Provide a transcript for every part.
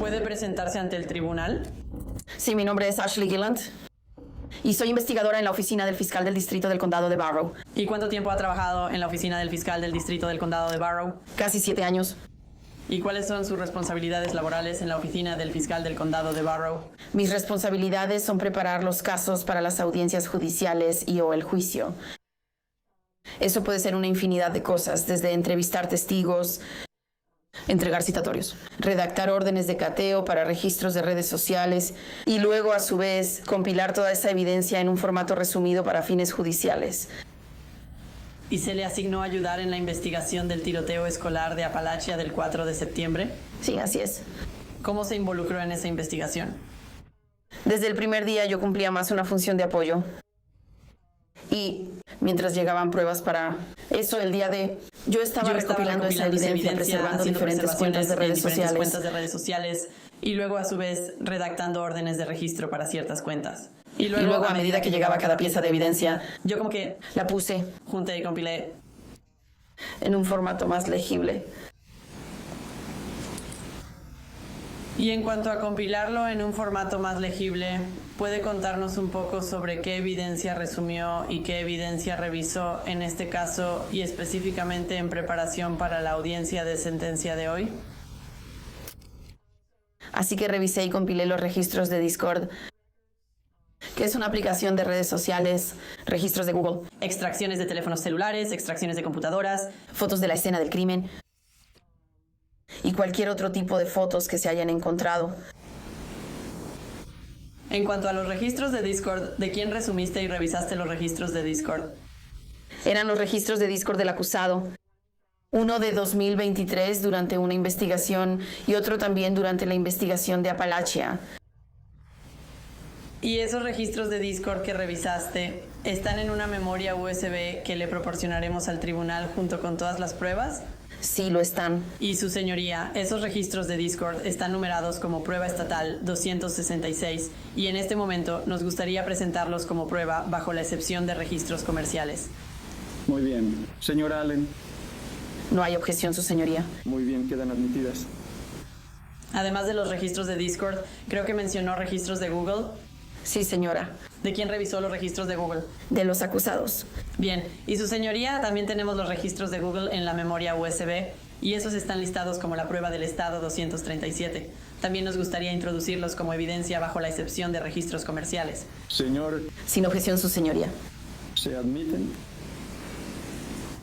¿Puede presentarse ante el tribunal? Sí, mi nombre es Ashley Gilland y soy investigadora en la oficina del fiscal del distrito del condado de Barrow. ¿Y cuánto tiempo ha trabajado en la oficina del fiscal del distrito del condado de Barrow? Casi 7 años. ¿Y cuáles son sus responsabilidades laborales en la oficina del fiscal del condado de Barrow? Mis responsabilidades son preparar los casos para las audiencias judiciales y o el juicio. Eso puede ser una infinidad de cosas, desde entrevistar testigos, entregar citatorios, redactar órdenes de cateo para registros de redes sociales y luego, a su vez, compilar toda esa evidencia en un formato resumido para fines judiciales. ¿Y se le asignó ayudar en la investigación del tiroteo escolar de Appalachia del 4 de septiembre? Sí, así es. ¿Cómo se involucró en esa investigación? Desde el primer día yo cumplía más una función de apoyo. Y mientras llegaban pruebas para eso, yo estaba recopilando esa evidencia, preservando diferentes cuentas de redes sociales. Y luego, a su vez, redactando órdenes de registro para ciertas cuentas. Y luego, a medida que llegaba cada pieza de evidencia, yo como que la puse, junté y compilé en un formato más legible. Y en cuanto a compilarlo en un formato más legible, ¿puede contarnos un poco sobre qué evidencia resumió y qué evidencia revisó en este caso y específicamente en preparación para la audiencia de sentencia de hoy? Así que revisé y compilé los registros de Discord, que es una aplicación de redes sociales, registros de Google, extracciones de teléfonos celulares, extracciones de computadoras, fotos de la escena del crimen y cualquier otro tipo de fotos que se hayan encontrado. En cuanto a los registros de Discord, ¿de quién resumiste y revisaste los registros de Discord? Eran los registros de Discord del acusado. Uno de 2023 durante una investigación y otro también durante la investigación de Appalachia. ¿Y esos registros de Discord que revisaste están en una memoria USB que le proporcionaremos al tribunal junto con todas las pruebas? Sí, lo están. Y su señoría, esos registros de Discord están numerados como prueba estatal 266 y en este momento nos gustaría presentarlos como prueba bajo la excepción de registros comerciales. Muy bien. Señora Allen. No hay objeción, su señoría. Muy bien, quedan admitidas. Además de los registros de Discord, creo que mencionó registros de Google. Sí, señora. ¿De quién revisó los registros de Google? De los acusados. Bien, y su señoría, también tenemos los registros de Google en la memoria USB y esos están listados como la prueba del Estado 237. También nos gustaría introducirlos como evidencia bajo la excepción de registros comerciales. Señor. Sin objeción, su señoría. ¿Se admiten?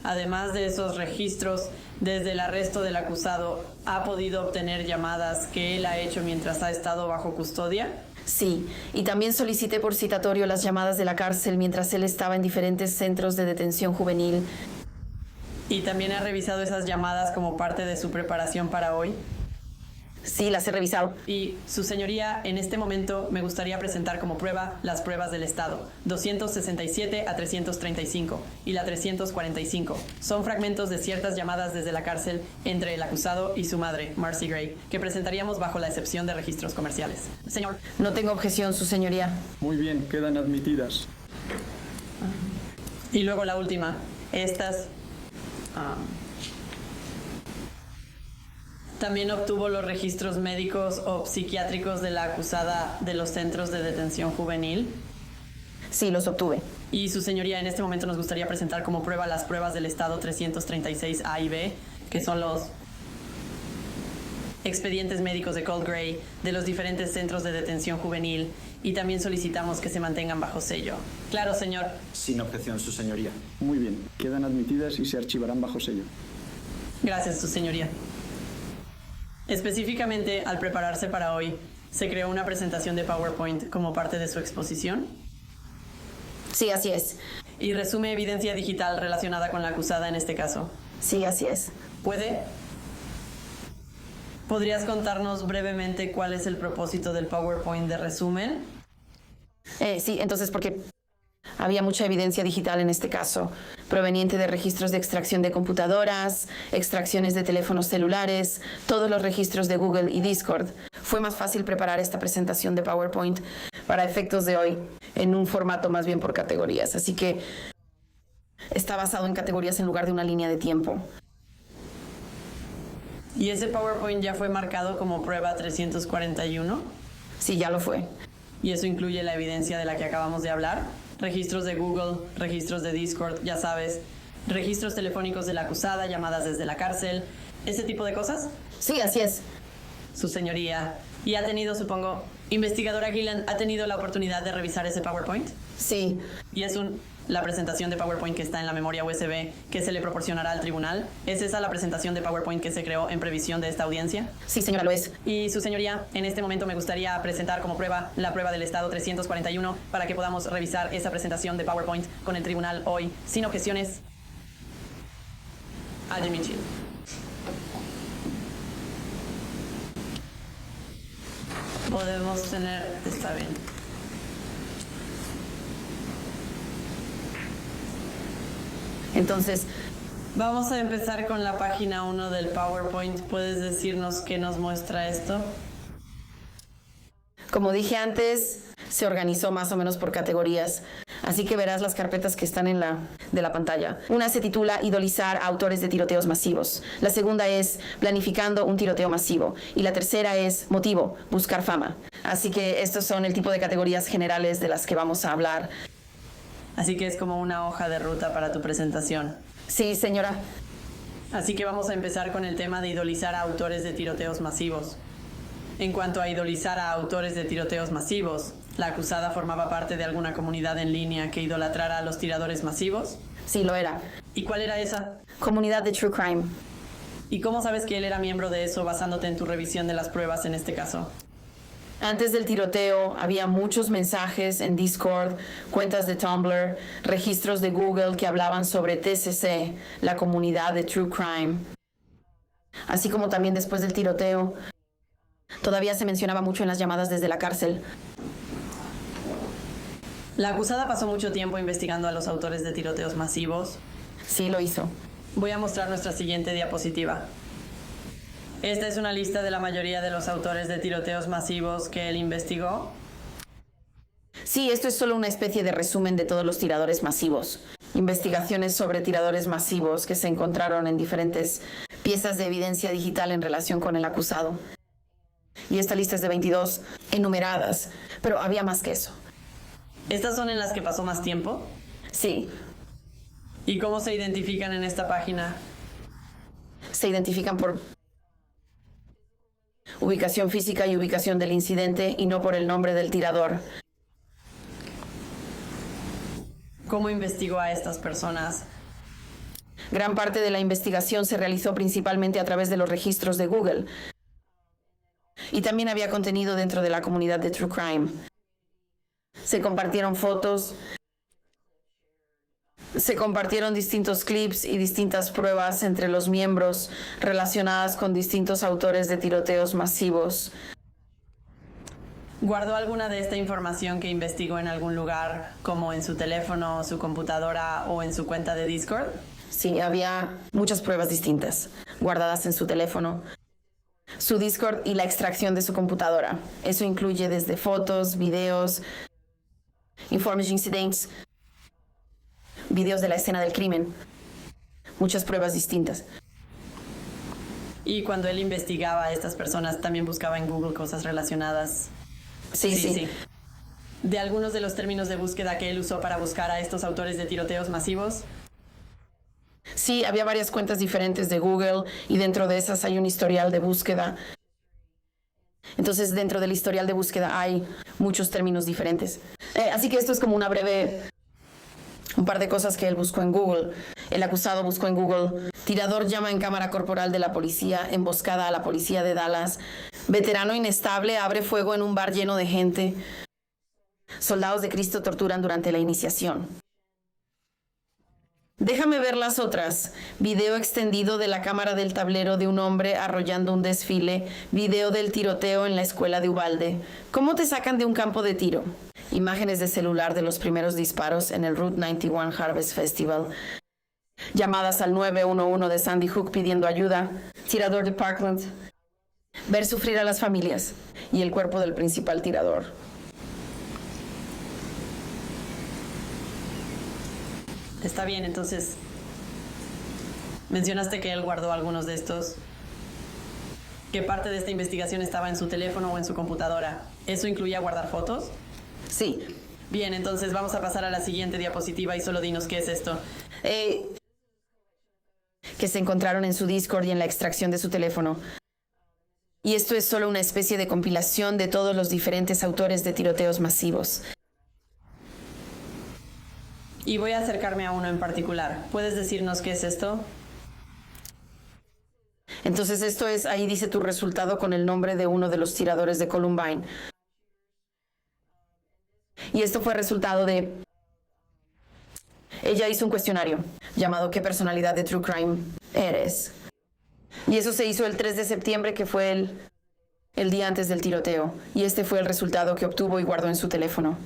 Además de esos registros, desde el arresto del acusado, ¿ha podido obtener llamadas que él ha hecho mientras ha estado bajo custodia? Sí, y también solicité por citatorio las llamadas de la cárcel mientras él estaba en diferentes centros de detención juvenil. ¿Y también ha revisado esas llamadas como parte de su preparación para hoy? Sí, las he revisado. Y, su señoría, en este momento me gustaría presentar como prueba las pruebas del Estado, 267 a 335 y la 345. Son fragmentos de ciertas llamadas desde la cárcel entre el acusado y su madre, Marcy Gray, que presentaríamos bajo la excepción de registros comerciales. Señor. No tengo objeción, su señoría. Muy bien, quedan admitidas. Y luego la última. Estas... También obtuvo los registros médicos o psiquiátricos de la acusada de los centros de detención juvenil. Sí, los obtuve. Y su señoría, en este momento nos gustaría presentar como prueba las pruebas del Estado 336 A y B, que son los expedientes médicos de Cold Gray de los diferentes centros de detención juvenil y también solicitamos que se mantengan bajo sello. Claro, señor. Sin objeción, su señoría. Muy bien, quedan admitidas y se archivarán bajo sello. Gracias, su señoría. Específicamente, al prepararse para hoy, ¿se creó una presentación de PowerPoint como parte de su exposición? Sí, así es. ¿Y resume evidencia digital relacionada con la acusada en este caso? Sí, así es. ¿Podrías contarnos brevemente cuál es el propósito del PowerPoint de resumen? Sí, entonces, porque había mucha evidencia digital en este caso, proveniente de registros de extracción de computadoras, extracciones de teléfonos celulares, todos los registros de Google y Discord. Fue más fácil preparar esta presentación de PowerPoint para efectos de hoy, en un formato más bien por categorías. Así que está basado en categorías en lugar de una línea de tiempo. ¿Y ese PowerPoint ya fue marcado como prueba 341? Sí, ya lo fue. Y eso incluye la evidencia de la que acabamos de hablar. Registros de Google, registros de Discord, ya sabes. Registros telefónicos de la acusada, llamadas desde la cárcel. ¿Ese tipo de cosas? Sí, así es. Su señoría. ¿Y ha tenido, supongo, investigadora Gillan, ha tenido la oportunidad de revisar ese PowerPoint? Sí. Y es la presentación de PowerPoint que está en la memoria USB que se le proporcionará al tribunal. ¿Es esa la presentación de PowerPoint que se creó en previsión de esta audiencia? Sí, señora, lo es. Y su señoría, en este momento me gustaría presentar como prueba la prueba del Estado 341 para que podamos revisar esa presentación de PowerPoint con el tribunal hoy, sin objeciones. Al Mitchell. Podemos tener... Está bien. Entonces, Vamos a empezar con la página 1 del PowerPoint. ¿Puedes decirnos qué nos muestra esto? como dije antes, se organizó más o menos por categorías. Así que verás las carpetas que están de la pantalla. Una se titula Idolizar a autores de tiroteos masivos. La segunda es Planificando un tiroteo masivo. Y la tercera es Motivo, buscar fama. Así que estos son el tipo de categorías generales de las que vamos a hablar. Así que es como una hoja de ruta para tu presentación. Sí, señora. Así que vamos a empezar con el tema de idolizar a autores de tiroteos masivos. En cuanto a idolizar a autores de tiroteos masivos, ¿la acusada formaba parte de alguna comunidad en línea que idolatrara a los tiradores masivos? Sí, lo era. ¿Y cuál era esa? Comunidad de True Crime. ¿Y cómo sabes que él era miembro de eso basándote en tu revisión de las pruebas en este caso? Antes del tiroteo había muchos mensajes en Discord, cuentas de Tumblr, registros de Google que hablaban sobre TCC, la comunidad de True Crime. Así como también después del tiroteo, todavía se mencionaba mucho en las llamadas desde la cárcel. La acusada pasó mucho tiempo investigando a los autores de tiroteos masivos. Sí, lo hizo. Voy a mostrar nuestra siguiente diapositiva. Esta es una lista de la mayoría de los autores de tiroteos masivos que él investigó. Sí, esto es solo una especie de resumen de todos los tiradores masivos. Investigaciones sobre tiradores masivos que se encontraron en diferentes piezas de evidencia digital en relación con el acusado. Y esta lista es de 22 enumeradas, pero había más que eso. ¿Estas son en las que pasó más tiempo? Sí, ¿Y cómo se identifican en esta página? se identifican por ubicación física y ubicación del incidente y no por el nombre del tirador. ¿Cómo investigó a estas personas? Gran parte de la investigación se realizó principalmente a través de los registros de Google. Y también había contenido dentro de la comunidad de True Crime. Se compartieron fotos, se compartieron distintos clips y distintas pruebas entre los miembros relacionadas con distintos autores de tiroteos masivos. ¿Guardó alguna de esta información que investigó en algún lugar, como en su teléfono, su computadora o en su cuenta de Discord? Sí, había muchas pruebas distintas, guardadas en su teléfono, su Discord y la extracción de su computadora. Eso incluye desde fotos, videos, informes de incidentes, videos de la escena del crimen, muchas pruebas distintas. Y cuando él investigaba a estas personas, también buscaba en Google cosas relacionadas. Sí. De algunos de los términos de búsqueda que él usó para buscar a estos autores de tiroteos masivos. Sí, había varias cuentas diferentes de Google y dentro de esas hay un historial de búsqueda. Entonces, dentro del historial de búsqueda hay muchos términos diferentes. Así que esto es como un par de cosas que él buscó en Google. El acusado buscó en Google: tirador llama en cámara corporal de la policía, emboscada a la policía de Dallas, veterano inestable abre fuego en un bar lleno de gente, soldados de Cristo torturan durante la iniciación. Déjame ver las otras. Video extendido de la cámara del tablero de un hombre arrollando un desfile. Video del tiroteo en la escuela de Uvalde. ¿Cómo te sacan de un campo de tiro? Imágenes de celular de los primeros disparos en el Route 91 Harvest Festival. Llamadas al 911 de Sandy Hook pidiendo ayuda. Tirador de Parkland. Ver sufrir a las familias. Y el cuerpo del principal tirador. Está bien, entonces, mencionaste que él guardó algunos de estos. que parte de esta investigación estaba en su teléfono o en su computadora. ¿Eso incluía guardar fotos? Sí. Bien, entonces vamos a pasar a la siguiente diapositiva y solo dinos qué es esto. Que se encontraron en su Discord y en la extracción de su teléfono. Y esto es solo una especie de compilación de todos los diferentes autores de tiroteos masivos. Y voy a acercarme a uno en particular. ¿Puedes decirnos qué es esto? Entonces esto es, ahí dice tu resultado con el nombre de uno de los tiradores de Columbine. Y esto fue resultado de... Ella hizo un cuestionario llamado ¿Qué personalidad de True Crime eres? Y eso se hizo el 3 de septiembre, que fue el día antes del tiroteo. Y este fue el resultado que obtuvo y guardó en su teléfono.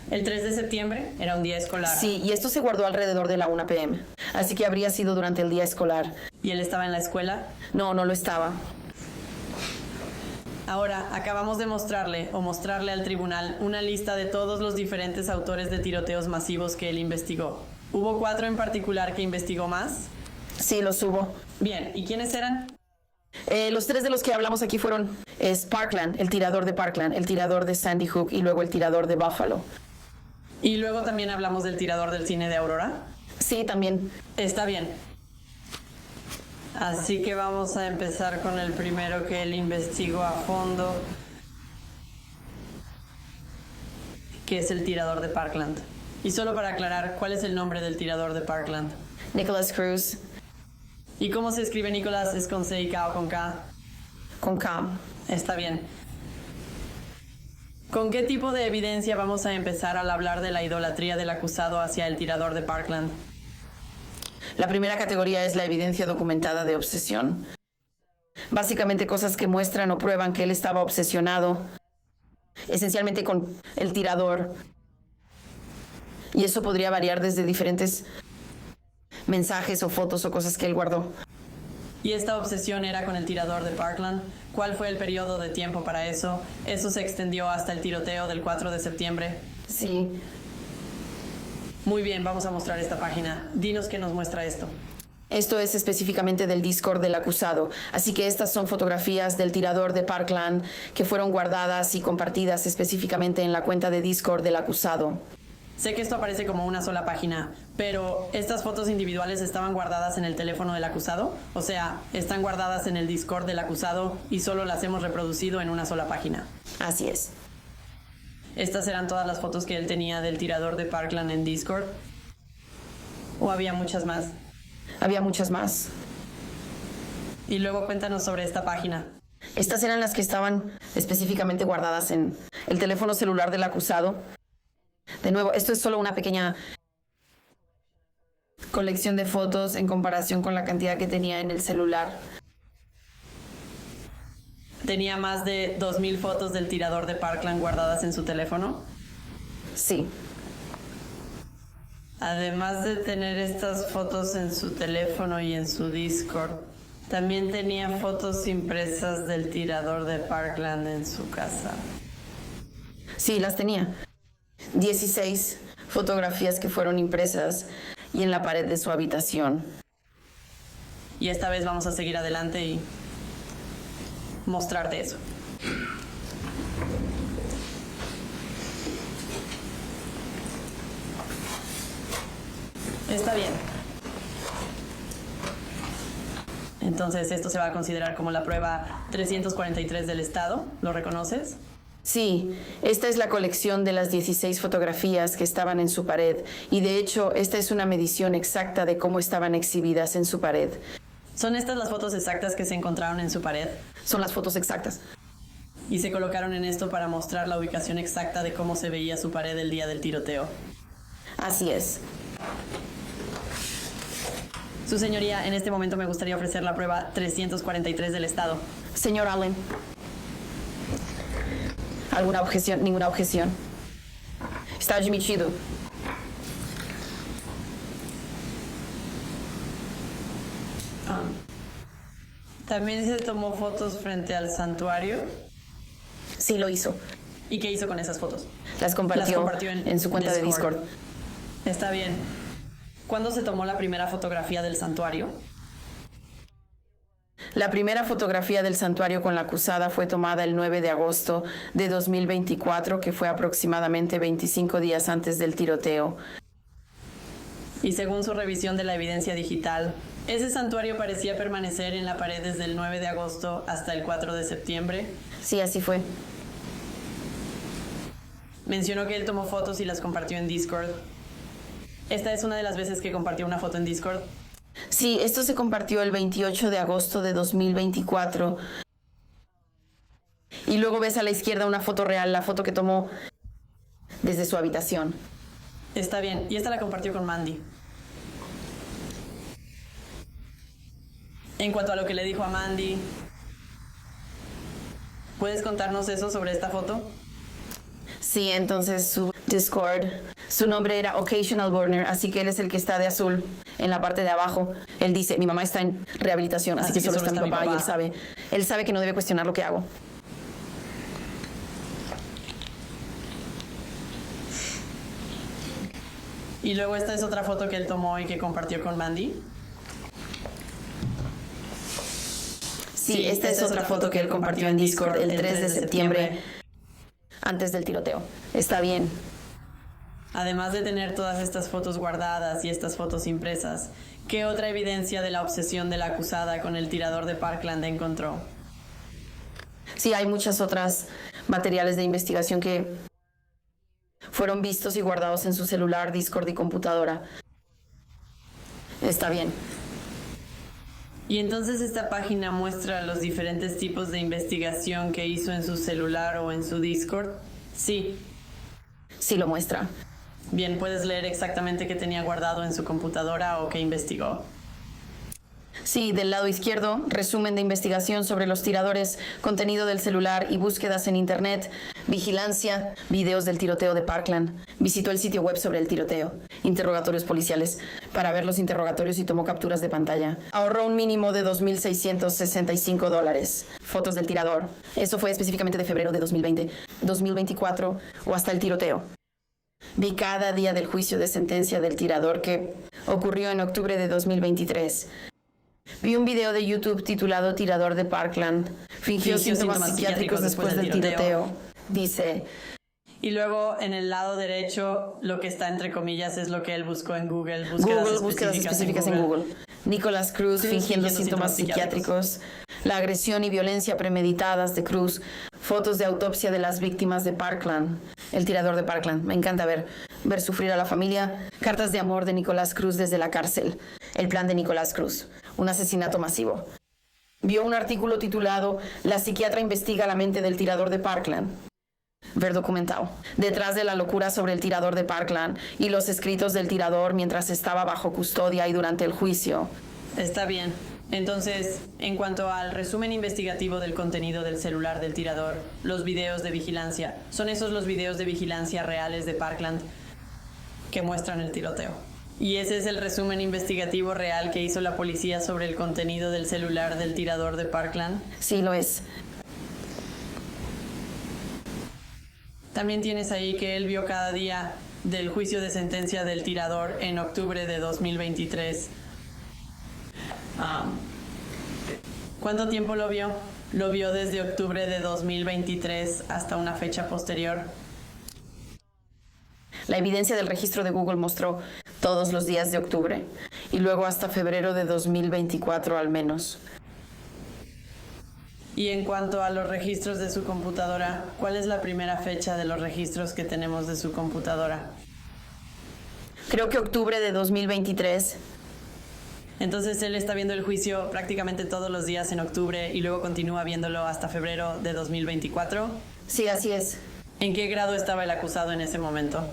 El 3 de septiembre era un día escolar. Sí, y esto se guardó alrededor de la 1 p.m. Así que habría sido durante el día escolar. ¿Y él estaba en la escuela? No, no lo estaba. Ahora, acabamos de mostrarle al tribunal una lista de todos los diferentes autores de tiroteos masivos que él investigó. ¿Hubo 4 en particular que investigó más? Sí, los hubo. Bien, ¿y quiénes eran? Los 3 de los que hablamos aquí fueron Parkland, el tirador de Parkland, el tirador de Sandy Hook y luego el tirador de Buffalo. Y luego también hablamos del tirador del cine de Aurora. Sí, también. Está bien. Así que vamos a empezar con el primero que él investigó a fondo, que es el tirador de Parkland. Y solo para aclarar, ¿cuál es el nombre del tirador de Parkland? Nicholas Cruz. ¿Y cómo se escribe Nicholas? ¿Es con C y K o con K? Con K. Está bien. ¿Con qué tipo de evidencia vamos a empezar al hablar de la idolatría del acusado hacia el tirador de Parkland? La primera categoría es la evidencia documentada de obsesión. Básicamente cosas que muestran o prueban que él estaba obsesionado, esencialmente con el tirador. Y eso podría variar desde diferentes mensajes o fotos o cosas que él guardó. ¿Y esta obsesión era con el tirador de Parkland? ¿Cuál fue el periodo de tiempo para eso? ¿Eso se extendió hasta el tiroteo del 4 de septiembre? Sí. Muy bien, vamos a mostrar esta página. Dinos qué nos muestra esto. Esto es específicamente del Discord del acusado. Así que estas son fotografías del tirador de Parkland que fueron guardadas y compartidas específicamente en la cuenta de Discord del acusado. Sé que esto aparece como una sola página, pero ¿estas fotos individuales estaban guardadas en el teléfono del acusado? O sea, están guardadas en el Discord del acusado y solo las hemos reproducido en una sola página. Así es. ¿Estas eran todas las fotos que él tenía del tirador de Parkland en Discord? ¿O había muchas más? Había muchas más. Y luego cuéntanos sobre esta página. Estas eran las que estaban específicamente guardadas en el teléfono celular del acusado. De nuevo, esto es solo una pequeña colección de fotos en comparación con la cantidad que tenía en el celular. ¿Tenía más de 2,000 fotos del tirador de Parkland guardadas en su teléfono? Sí. Además de tener estas fotos en su teléfono y en su Discord, también tenía fotos impresas del tirador de Parkland en su casa. Sí, las tenía. 16 fotografías que fueron impresas y en la pared de su habitación. Y esta vez vamos a seguir adelante y mostrarte eso. Está bien. Entonces esto se va a considerar como la prueba 343 del Estado. ¿Lo reconoces? Sí, esta es la colección de las 16 fotografías que estaban en su pared y de hecho esta es una medición exacta de cómo estaban exhibidas en su pared. ¿Son estas las fotos exactas que se encontraron en su pared? Son las fotos exactas. Y se colocaron en esto para mostrar la ubicación exacta de cómo se veía su pared el día del tiroteo. Así es. Su señoría, en este momento me gustaría ofrecer la prueba 343 del Estado. Señor Allen. ¿Alguna objeción? Ninguna objeción. Está admitido. También se tomó fotos frente al santuario. Sí, lo hizo. ¿Y qué hizo con esas fotos? Las compartió en su cuenta de Discord. Está bien. ¿Cuándo se tomó la primera fotografía del santuario? La primera fotografía del santuario con la acusada fue tomada el 9 de agosto de 2024, que fue aproximadamente 25 días antes del tiroteo. Y según su revisión de la evidencia digital, ese santuario parecía permanecer en la pared desde el 9 de agosto hasta el 4 de septiembre. Sí, así fue. Mencionó que él tomó fotos y las compartió en Discord. Esta es una de las veces que compartió una foto en Discord. Sí, esto se compartió el 28 de agosto de 2024. Y luego ves a la izquierda una foto real, la foto que tomó desde su habitación. Está bien, y esta la compartió con Mandy. En cuanto a lo que le dijo a Mandy, ¿puedes contarnos eso sobre esta foto? Sí, entonces su Discord, su nombre era Occasional Burner, así que él es el que está de azul en la parte de abajo. Él dice, mi mamá está en rehabilitación, así que solo está mi papá y él sabe que no debe cuestionar lo que hago. Y luego esta es otra foto que él tomó y que compartió con Mandy. Sí, esta es otra foto que él compartió en Discord el 3 de septiembre, antes del tiroteo. Está bien. Además de tener todas estas fotos guardadas y estas fotos impresas, ¿qué otra evidencia de la obsesión de la acusada con el tirador de Parkland encontró? Sí, hay muchas otras materiales de investigación que fueron vistos y guardados en su celular, Discord y computadora. Está bien. Y entonces esta página muestra los diferentes tipos de investigación que hizo en su celular o en su Discord. Sí. Sí lo muestra. Bien, ¿puedes leer exactamente qué tenía guardado en su computadora o qué investigó? Sí, del lado izquierdo, resumen de investigación sobre los tiradores, contenido del celular y búsquedas en internet, vigilancia, videos del tiroteo de Parkland. Visitó el sitio web sobre el tiroteo, interrogatorios policiales, para ver los interrogatorios y tomó capturas de pantalla. Ahorró un mínimo de $2,665. Fotos del tirador. Eso fue específicamente de febrero de 2020, 2024 o hasta el tiroteo. Vi cada día del juicio de sentencia del tirador que ocurrió en octubre de 2023. Vi un video de YouTube titulado Tirador de Parkland. Fingió síntomas psiquiátricos después del tiroteo. Dice. Y luego en el lado derecho, lo que está entre comillas es lo que él buscó en Google. Búsquedas específicas en Google. Nicholas Cruz fingiendo síntomas psiquiátricos. La agresión y violencia premeditadas de Cruz. Fotos de autopsia de las víctimas de Parkland. El tirador de Parkland. Me encanta ver sufrir a la familia. Cartas de amor de Nicholas Cruz desde la cárcel. El plan de Nicholas Cruz. Un asesinato masivo. Vio un artículo titulado La psiquiatra investiga la mente del tirador de Parkland. Ver documentado. Detrás de la locura sobre el tirador de Parkland y los escritos del tirador mientras estaba bajo custodia y durante el juicio. Está bien. Entonces, en cuanto al resumen investigativo del contenido del celular del tirador, los videos de vigilancia, ¿son esos los videos de vigilancia reales de Parkland que muestran el tiroteo? ¿Y ese es el resumen investigativo real que hizo la policía sobre el contenido del celular del tirador de Parkland? Sí, lo es. También tienes ahí que él vio cada día del juicio de sentencia del tirador en octubre de 2023. ¿Cuánto tiempo lo vio? Lo vio desde octubre de 2023 hasta una fecha posterior. La evidencia del registro de Google mostró todos los días de octubre y luego hasta febrero de 2024 al menos. Y en cuanto a los registros de su computadora, ¿cuál es la primera fecha de los registros que tenemos de su computadora? Creo que octubre de 2023. Entonces él está viendo el juicio prácticamente todos los días en octubre y luego continúa viéndolo hasta febrero de 2024. Sí, así es. ¿En qué grado estaba el acusado en ese momento?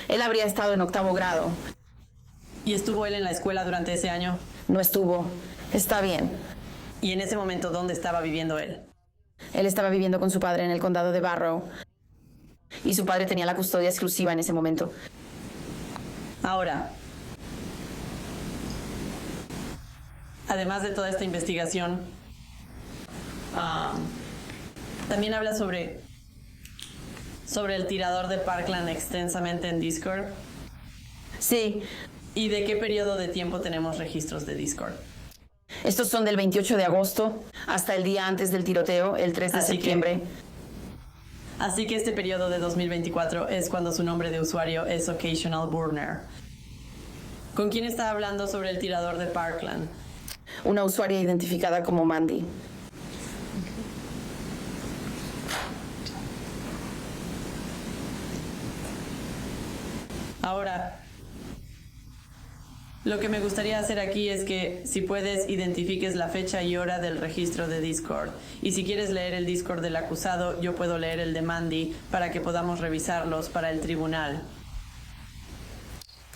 Él habría estado en 8º grado. ¿Y estuvo él en la escuela durante ese año? No estuvo. Está bien. ¿Y en ese momento dónde estaba viviendo él? Él estaba viviendo con su padre en el condado de Barrow. Y su padre tenía la custodia exclusiva en ese momento. Ahora, además de toda esta investigación, también habla sobre el tirador de Parkland extensamente en Discord. Sí. ¿Y de qué periodo de tiempo tenemos registros de Discord? Estos son del 28 de agosto hasta el día antes del tiroteo, el 3 de Así que- septiembre. Así que este periodo de 2024 es cuando su nombre de usuario es Occasional Burner. ¿Con quién está hablando sobre el tirador de Parkland? Una usuaria identificada como Mandy. Ahora, lo que me gustaría hacer aquí es que, si puedes, identifiques la fecha y hora del registro de Discord. Y si quieres leer el Discord del acusado, yo puedo leer el de Mandy para que podamos revisarlos para el tribunal.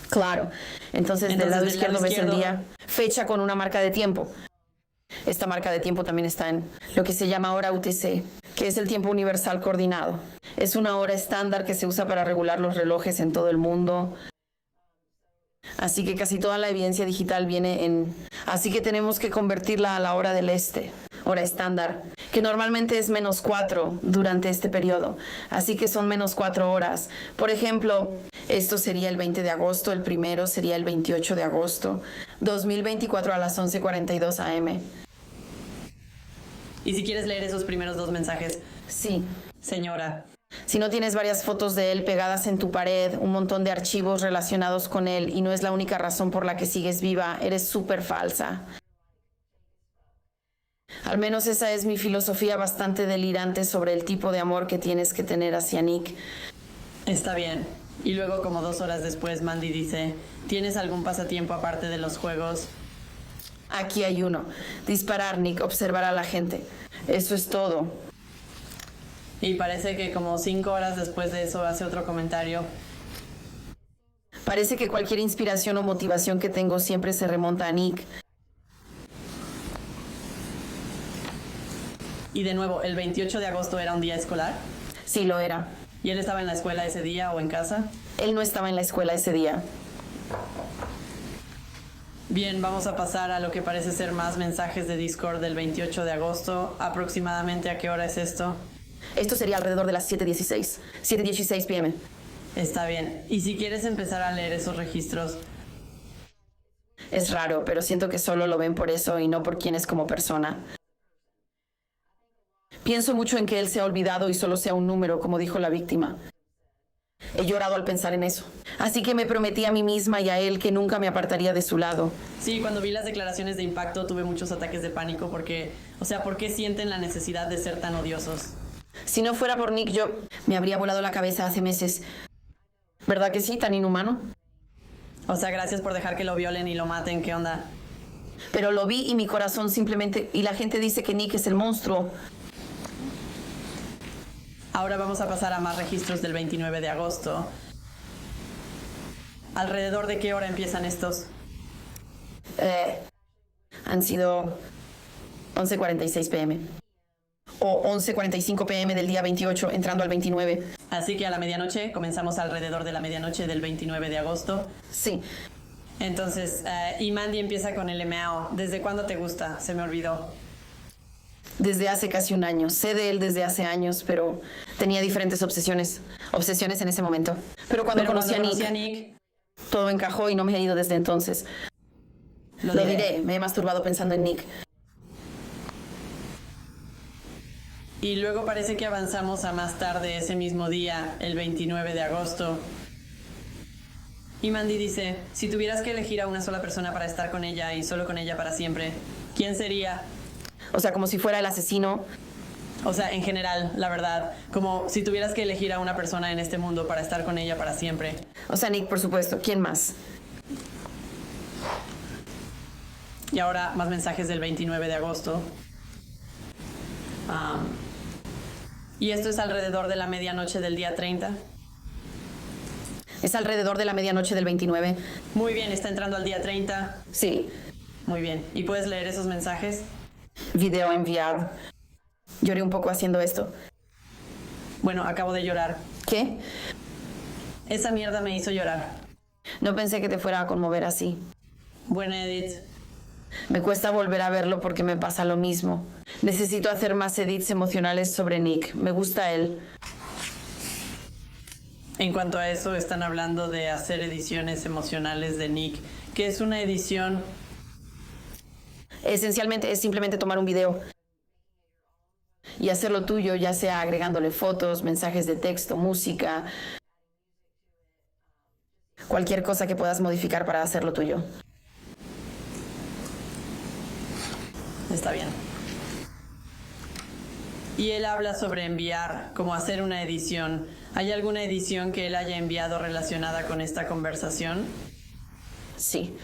Claro. Entonces del lado izquierdo ves el día, fecha con una marca de tiempo. Esta marca de tiempo también está en lo que se llama hora UTC, que es el tiempo universal coordinado. Es una hora estándar que se usa para regular los relojes en todo el mundo. Así que casi toda la evidencia digital viene en... Así que tenemos que convertirla a la hora del este, hora estándar, que normalmente es -4 durante este periodo. Así que son -4 horas. Por ejemplo, esto sería el 20 de agosto, el primero sería el 28 de agosto, 2024 a las 11:42 am. Y si quieres leer esos primeros dos mensajes, Sí. señora. Si no tienes varias fotos de él pegadas en tu pared, un montón de archivos relacionados con él y no es la única razón por la que sigues viva, eres súper falsa. Al menos esa es mi filosofía bastante delirante sobre el tipo de amor que tienes que tener hacia Nick. Está bien. Y luego, como 2 horas después, Mandy dice, ¿tienes algún pasatiempo aparte de los juegos? Aquí hay uno. Disparar, Nick, observar a la gente. Eso es todo. Y parece que como 5 horas después de eso hace otro comentario. Parece que cualquier inspiración o motivación que tengo siempre se remonta a Nick. Y de nuevo, ¿el 28 de agosto era un día escolar? Sí, lo era. ¿Y él estaba en la escuela ese día o en casa? Él no estaba en la escuela ese día. Bien, vamos a pasar a lo que parece ser más mensajes de Discord del 28 de agosto. ¿Aproximadamente a qué hora es esto? Esto sería alrededor de las 7:16. 7:16 p.m. Está bien. Y si quieres empezar a leer esos registros, Es raro, pero siento que solo lo ven por eso y no por quién es como persona. Pienso mucho en que él se ha olvidado y solo sea un número, como dijo la víctima. He llorado al pensar en eso. Así que me prometí a mí misma y a él que nunca me apartaría de su lado. sí, cuando vi las declaraciones de impacto tuve muchos ataques de pánico porque, ¿por qué sienten la necesidad de ser tan odiosos? Si no fuera por Nick, yo me habría volado la cabeza hace meses. ¿Verdad que sí? Tan inhumano. Gracias por dejar que lo violen y lo maten, ¿qué onda? Pero lo vi y mi corazón simplemente... Y la gente dice que Nick es el monstruo. Ahora vamos a pasar a más registros del 29 de agosto. ¿Alrededor de qué hora empiezan estos? Han sido 11:46 p.m. O 11:45 p.m. del día 28, entrando al 29. Así que a la medianoche, comenzamos alrededor de la medianoche del 29 de agosto. Sí. Entonces, y Mandy empieza con el MAO. ¿Desde cuándo te gusta? Se me olvidó. Desde hace casi un año. Sé de él desde hace años, pero tenía diferentes obsesiones en ese momento. Pero cuando conocí a Nick, todo encajó y no me he ido desde entonces. Lo diré, me he masturbado pensando en Nick. Y luego parece que avanzamos a más tarde ese mismo día, el 29 de agosto. Y Mandy dice, si tuvieras que elegir a una sola persona para estar con ella y solo con ella para siempre, ¿quién sería? O sea, como si fuera el asesino. En general, la verdad, como si tuvieras que elegir a una persona en este mundo para estar con ella para siempre. O sea, Nick, por supuesto. ¿Quién más? Y ahora más mensajes del 29 de agosto. Y esto es alrededor de la medianoche del día 30. Es alrededor de la medianoche del 29. Muy bien, está entrando al día 30. Sí. Muy bien. ¿Y puedes leer esos mensajes? Video enviado. Lloré un poco haciendo esto. Bueno, acabo de llorar. ¿Qué? Esa mierda me hizo llorar. No pensé que te fuera a conmover así. Buena, Edith. Me cuesta volver a verlo porque me pasa lo mismo. Necesito hacer más edits emocionales sobre Nick. Me gusta él. En cuanto a eso, están hablando de hacer ediciones emocionales de Nick. ¿Qué es una edición? Esencialmente es simplemente tomar un video y hacerlo tuyo, ya sea agregándole fotos, mensajes de texto, música, cualquier cosa que puedas modificar para hacerlo tuyo. Está bien. Y él habla sobre enviar, como hacer una edición. ¿Hay alguna edición que él haya enviado relacionada con esta conversación? Sí.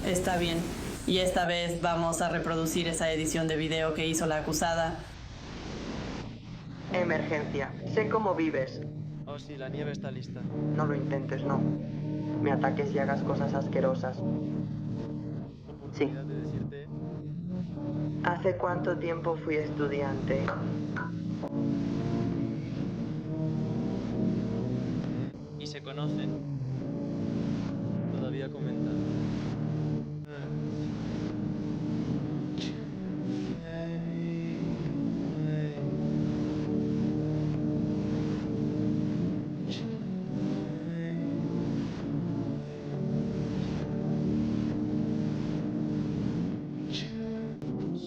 Está bien. Y esta vez vamos a reproducir esa edición de video que hizo la acusada. Emergencia. Sé cómo vives. Oh, sí, la nieve está lista. No lo intentes, no. Me ataques y hagas cosas asquerosas. Sí. Oportunidad de decirte, ¿Hace cuánto tiempo fui estudiante? y se conocen. Todavía comenta.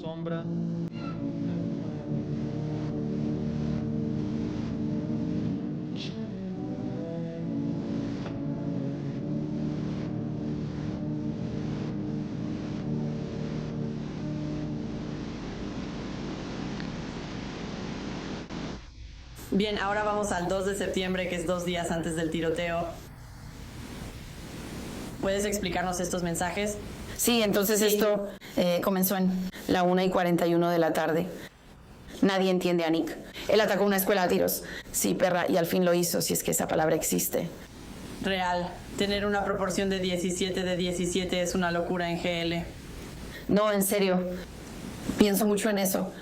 Sombra. Bien, ahora vamos al 2 de septiembre, que es 2 días antes del tiroteo. ¿Puedes explicarnos estos mensajes? Sí, entonces esto comenzó en la 1:41 de la tarde. Nadie entiende a Nick. Él atacó una escuela a tiros. Sí, perra, y al fin lo hizo, si es que esa palabra existe. Real. Tener una proporción de 17 de 17 es una locura en GL. No, en serio. Pienso mucho en eso.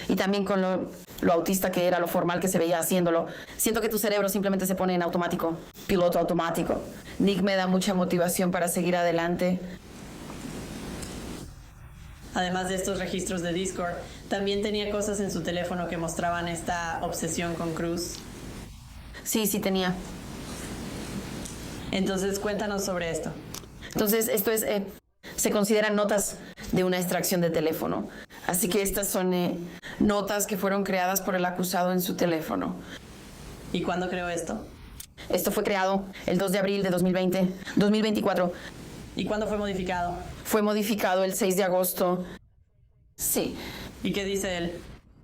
Y también con lo autista que era, lo formal que se veía haciéndolo. Siento que tu cerebro simplemente se pone en automático, piloto automático. Nick me da mucha motivación para seguir adelante. Además de estos registros de Discord, también tenía cosas en su teléfono que mostraban esta obsesión con Cruz. Sí, sí tenía. Entonces, cuéntanos sobre esto. Entonces, esto es, se consideran notas de una extracción de teléfono. Así que estas son notas que fueron creadas por el acusado en su teléfono. ¿Y cuándo creó esto? Esto fue creado el 2 de abril de 2024. ¿Y cuándo fue modificado? Fue modificado el 6 de agosto. Sí. ¿Y qué dice él?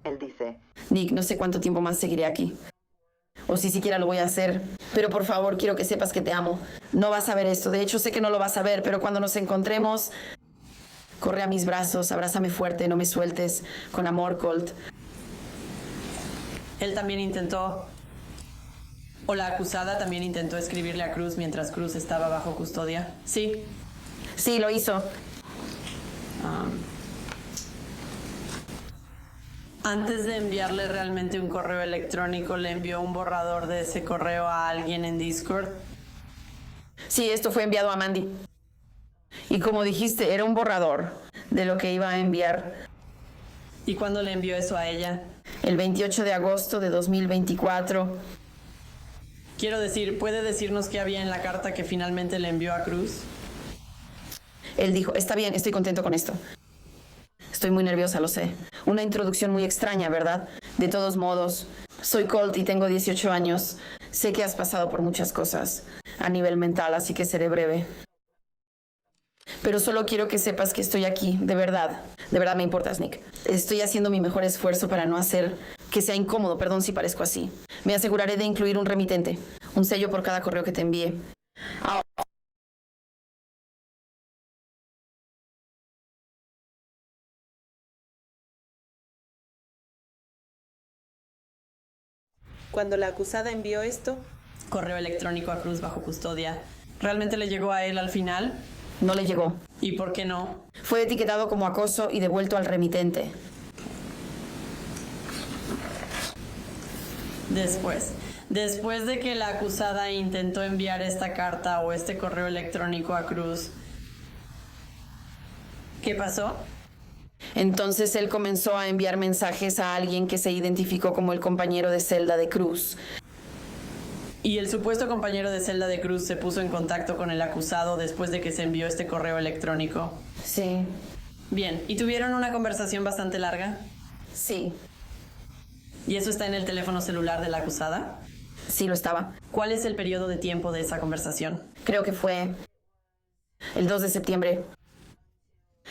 Él dice, Nick, no sé cuánto tiempo más seguiré aquí. O si siquiera lo voy a hacer. Pero por favor, quiero que sepas que te amo. No vas a ver esto. De hecho, sé que no lo vas a ver, pero cuando nos encontremos, corre a mis brazos, abrázame fuerte, no me sueltes. Con amor, Colt. Él también intentó, o la acusada también intentó escribirle a Cruz mientras Cruz estaba bajo custodia. Sí. Sí, lo hizo. Antes de enviarle realmente un correo electrónico, le envió un borrador de ese correo a alguien en Discord. Sí, esto fue enviado a Mandy. Y como dijiste, era un borrador de lo que iba a enviar. ¿Y cuándo le envió eso a ella? El 28 de agosto de 2024. Quiero decir, ¿puede decirnos qué había en la carta que finalmente le envió a Cruz? Él dijo, está bien, estoy contento con esto. Estoy muy nerviosa, lo sé. Una introducción muy extraña, ¿verdad? De todos modos, soy Colt y tengo 18 años. Sé que has pasado por muchas cosas a nivel mental, así que seré breve. Pero solo quiero que sepas que estoy aquí, de verdad. De verdad me importas, Nick. Estoy haciendo mi mejor esfuerzo para no hacer que sea incómodo, perdón si parezco así. Me aseguraré de incluir un remitente, un sello por cada correo que te envíe. Cuando la acusada envió esto, Correo electrónico a Cruz bajo custodia. ¿Realmente le llegó a él al final? No le llegó. ¿Y por qué no? Fue etiquetado como acoso y devuelto al remitente. Después, Después de que la acusada intentó enviar esta carta o este correo electrónico a Cruz, ¿qué pasó? Entonces él comenzó a enviar mensajes a alguien que se identificó como el compañero de celda de Cruz. Y el supuesto compañero de celda de Cruz se puso en contacto con el acusado después de que se envió este correo electrónico. Sí, Bien, ¿y tuvieron una conversación bastante larga? sí, ¿Y eso está en el teléfono celular de la acusada? sí lo estaba. ¿Cuál es el periodo de tiempo de esa conversación? Creo que fue el 2 de septiembre.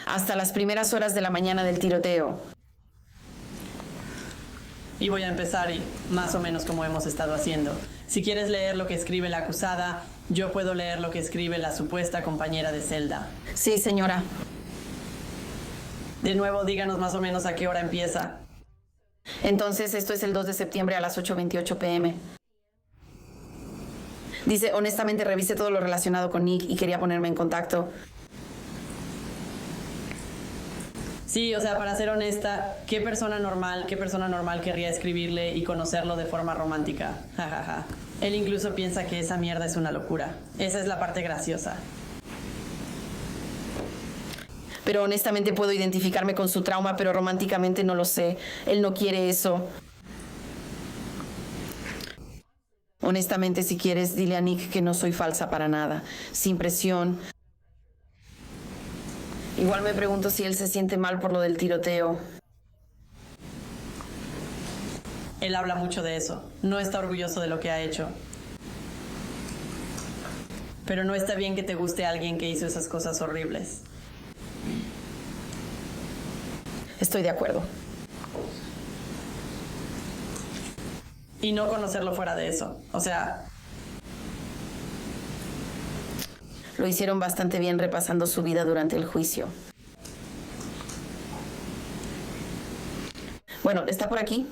Hasta las primeras horas de la mañana del tiroteo. Y voy a empezar y más o menos como hemos estado haciendo. Si quieres leer lo que escribe la acusada, yo puedo leer lo que escribe la supuesta compañera de celda. Sí, señora. De nuevo, díganos más o menos a qué hora empieza. Entonces, esto es el 2 de septiembre a las 8:28 p.m. Dice, honestamente revisé todo lo relacionado con Nick y quería ponerme en contacto. Sí, o sea, para ser honesta, ¿qué persona normal querría escribirle y conocerlo de forma romántica? Ja, ja, ja. Él incluso piensa que esa mierda es una locura. Esa es la parte graciosa. Pero honestamente puedo identificarme con su trauma, pero románticamente no lo sé. Él no quiere eso. Honestamente, si quieres, dile a Nick que no soy falsa para nada. Sin presión. Igual me pregunto si él se siente mal por lo del tiroteo. Él habla mucho de eso. No está orgulloso de lo que ha hecho. Pero no está bien que te guste alguien que hizo esas cosas horribles. Estoy de acuerdo. Y no conocerlo fuera de eso. O sea, Lo hicieron bastante bien repasando su vida durante el juicio. Bueno, ¿está por aquí?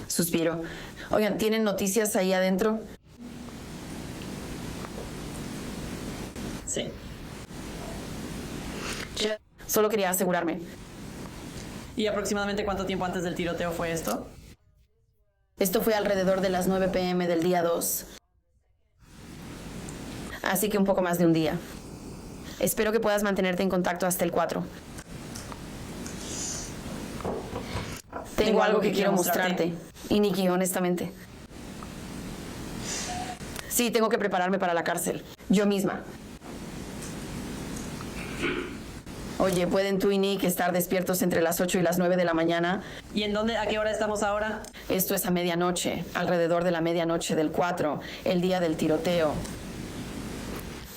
Suspiro. Oigan, ¿tienen noticias ahí adentro? sí. Solo quería asegurarme. ¿Y aproximadamente cuánto tiempo antes del tiroteo fue esto? Esto fue alrededor de las 9 p.m. del día 2. Así que un poco más de un día. Espero que puedas mantenerte en contacto hasta el 4. Tengo algo que quiero mostrarte. Y Nikki, honestamente. Sí, tengo que prepararme para la cárcel. Yo misma. Oye, ¿pueden tú y Nick estar despiertos entre las 8 y las 9 de la mañana? ¿Y en dónde, a qué hora estamos ahora? Esto es a medianoche, alrededor de la medianoche del 4, el día del tiroteo.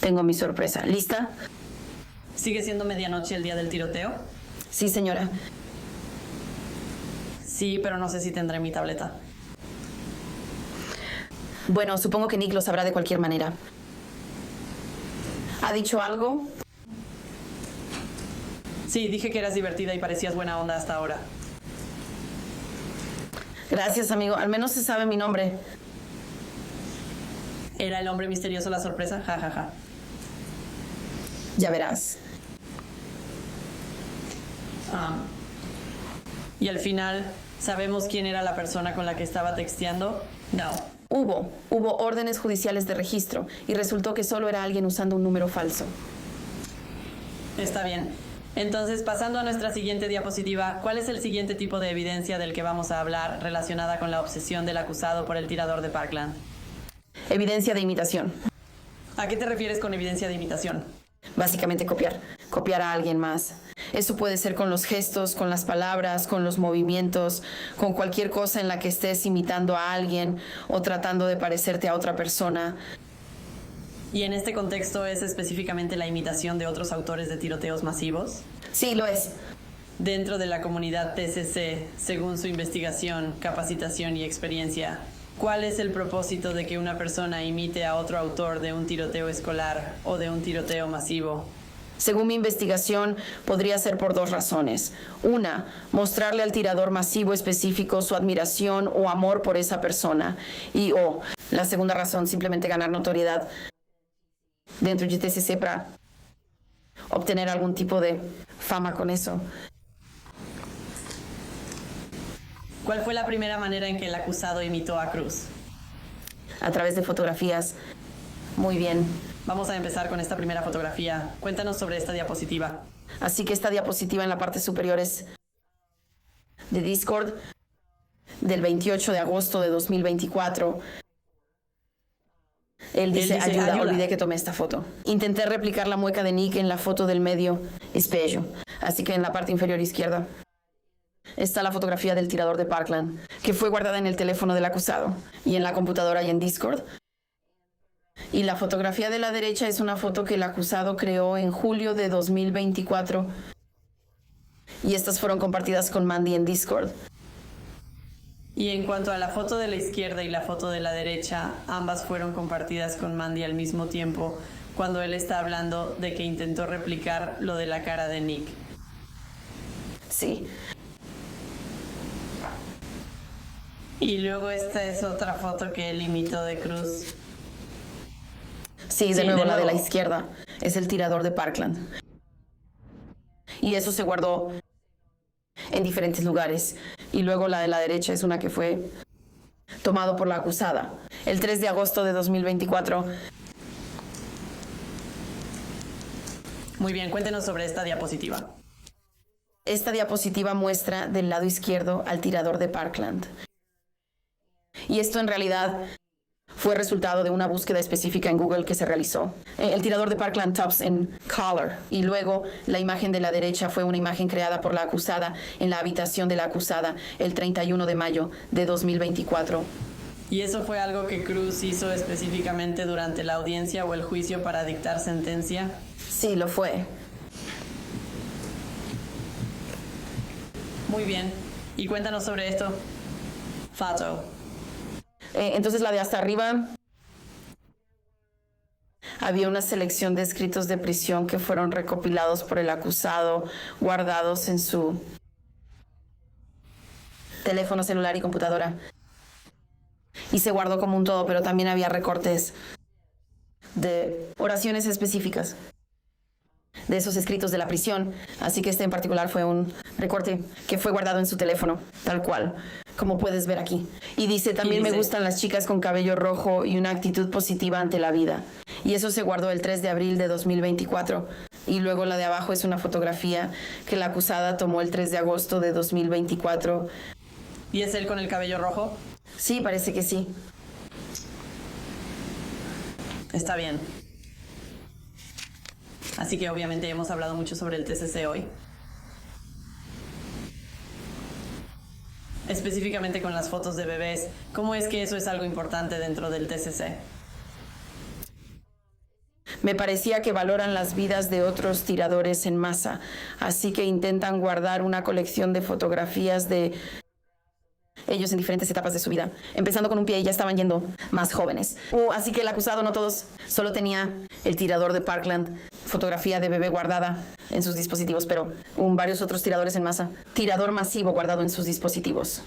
Tengo mi sorpresa. ¿Lista? ¿Sigue siendo medianoche el día del tiroteo? Sí, señora. Sí, pero no sé si tendré mi tableta. Bueno, supongo que Nick lo sabrá de cualquier manera. ¿Ha dicho algo? Sí, dije que eras divertida y parecías buena onda hasta ahora. Gracias, amigo. Al menos se sabe mi nombre. ¿Era el hombre misterioso la sorpresa? Ja, ja, ja. Ya verás. Y al final, ¿sabemos quién era la persona con la que estaba texteando? No. Hubo órdenes judiciales de registro y resultó que solo era alguien usando un número falso. Está bien. Entonces, pasando a nuestra siguiente diapositiva, ¿cuál es el siguiente tipo de evidencia del que vamos a hablar relacionada con la obsesión del acusado por el tirador de Parkland? Evidencia de imitación. ¿A qué te refieres con evidencia de imitación? Básicamente copiar a alguien más. Eso puede ser con los gestos, con las palabras, con los movimientos, con cualquier cosa en la que estés imitando a alguien o tratando de parecerte a otra persona. ¿Y en este contexto es específicamente la imitación de otros autores de tiroteos masivos? Sí, lo es. Dentro de la comunidad TCC, según su investigación, capacitación y experiencia, ¿cuál es el propósito de que una persona imite a otro autor de un tiroteo escolar o de un tiroteo masivo? Según mi investigación, podría ser por 2 razones. Una, mostrarle al tirador masivo específico su admiración o amor por esa persona. Y la segunda razón, simplemente ganar notoriedad dentro de TCC para obtener algún tipo de fama con eso. ¿Cuál fue la primera manera en que el acusado imitó a Cruz? A través de fotografías. Muy bien. Vamos a empezar con esta primera fotografía. Cuéntanos sobre esta diapositiva. Así que esta diapositiva en la parte superior es de Discord del 28 de agosto de 2024. Él dice, ayuda, olvidé que tomé esta foto. Intenté replicar la mueca de Nick en la foto del medio espejo. Así que en la parte inferior izquierda está la fotografía del tirador de Parkland, que fue guardada en el teléfono del acusado y en la computadora y en Discord. Y la fotografía de la derecha es una foto que el acusado creó en julio de 2024. Y estas fueron compartidas con Mandy en Discord. Y en cuanto a la foto de la izquierda y la foto de la derecha, ambas fueron compartidas con Mandy al mismo tiempo, cuando él está hablando de que intentó replicar lo de la cara de Nick. Sí. Y luego esta es otra foto que él imitó de Cruz. Sí, de nuevo la de la izquierda. Es el tirador de Parkland. Y eso se guardó en diferentes lugares. Y luego la de la derecha es una que fue tomado por la acusada. El 3 de agosto de 2024. Muy bien, cuéntenos sobre esta diapositiva. Esta diapositiva muestra del lado izquierdo al tirador de Parkland. Y esto en realidad fue resultado de una búsqueda específica en Google que se realizó. El tirador de Parkland tops en color. Y luego la imagen de la derecha fue una imagen creada por la acusada en la habitación de la acusada el 31 de mayo de 2024. ¿Y eso fue algo que Cruz hizo específicamente durante la audiencia o el juicio para dictar sentencia? Sí, lo fue. Muy bien. Y cuéntanos sobre esto. Fato. Entonces la de hasta arriba había una selección de escritos de prisión que fueron recopilados por el acusado, guardados en su teléfono celular y computadora. Y se guardó como un todo, pero también había recortes de oraciones específicas de esos escritos de la prisión. Así que este en particular fue un recorte que fue guardado en su teléfono, tal cual, como puedes ver aquí. Y dice, también me gustan las chicas con cabello rojo y una actitud positiva ante la vida. Y eso se guardó el 3 de abril de 2024. Y luego la de abajo es una fotografía que la acusada tomó el 3 de agosto de 2024. ¿Y es él con el cabello rojo? Sí, parece que sí. Está bien. Así que obviamente hemos hablado mucho sobre el TCC hoy. Específicamente con las fotos de bebés. ¿Cómo es que eso es algo importante dentro del TCC? Me parecía que valoran las vidas de otros tiradores en masa, así que intentan guardar una colección de fotografías de ellos en diferentes etapas de su vida, empezando con un pie y ya estaban yendo más jóvenes. Así que el acusado, no todos, solo tenía el tirador de Parkland, fotografía de bebé guardada en sus dispositivos, pero varios otros tiradores en masa, tirador masivo guardado en sus dispositivos.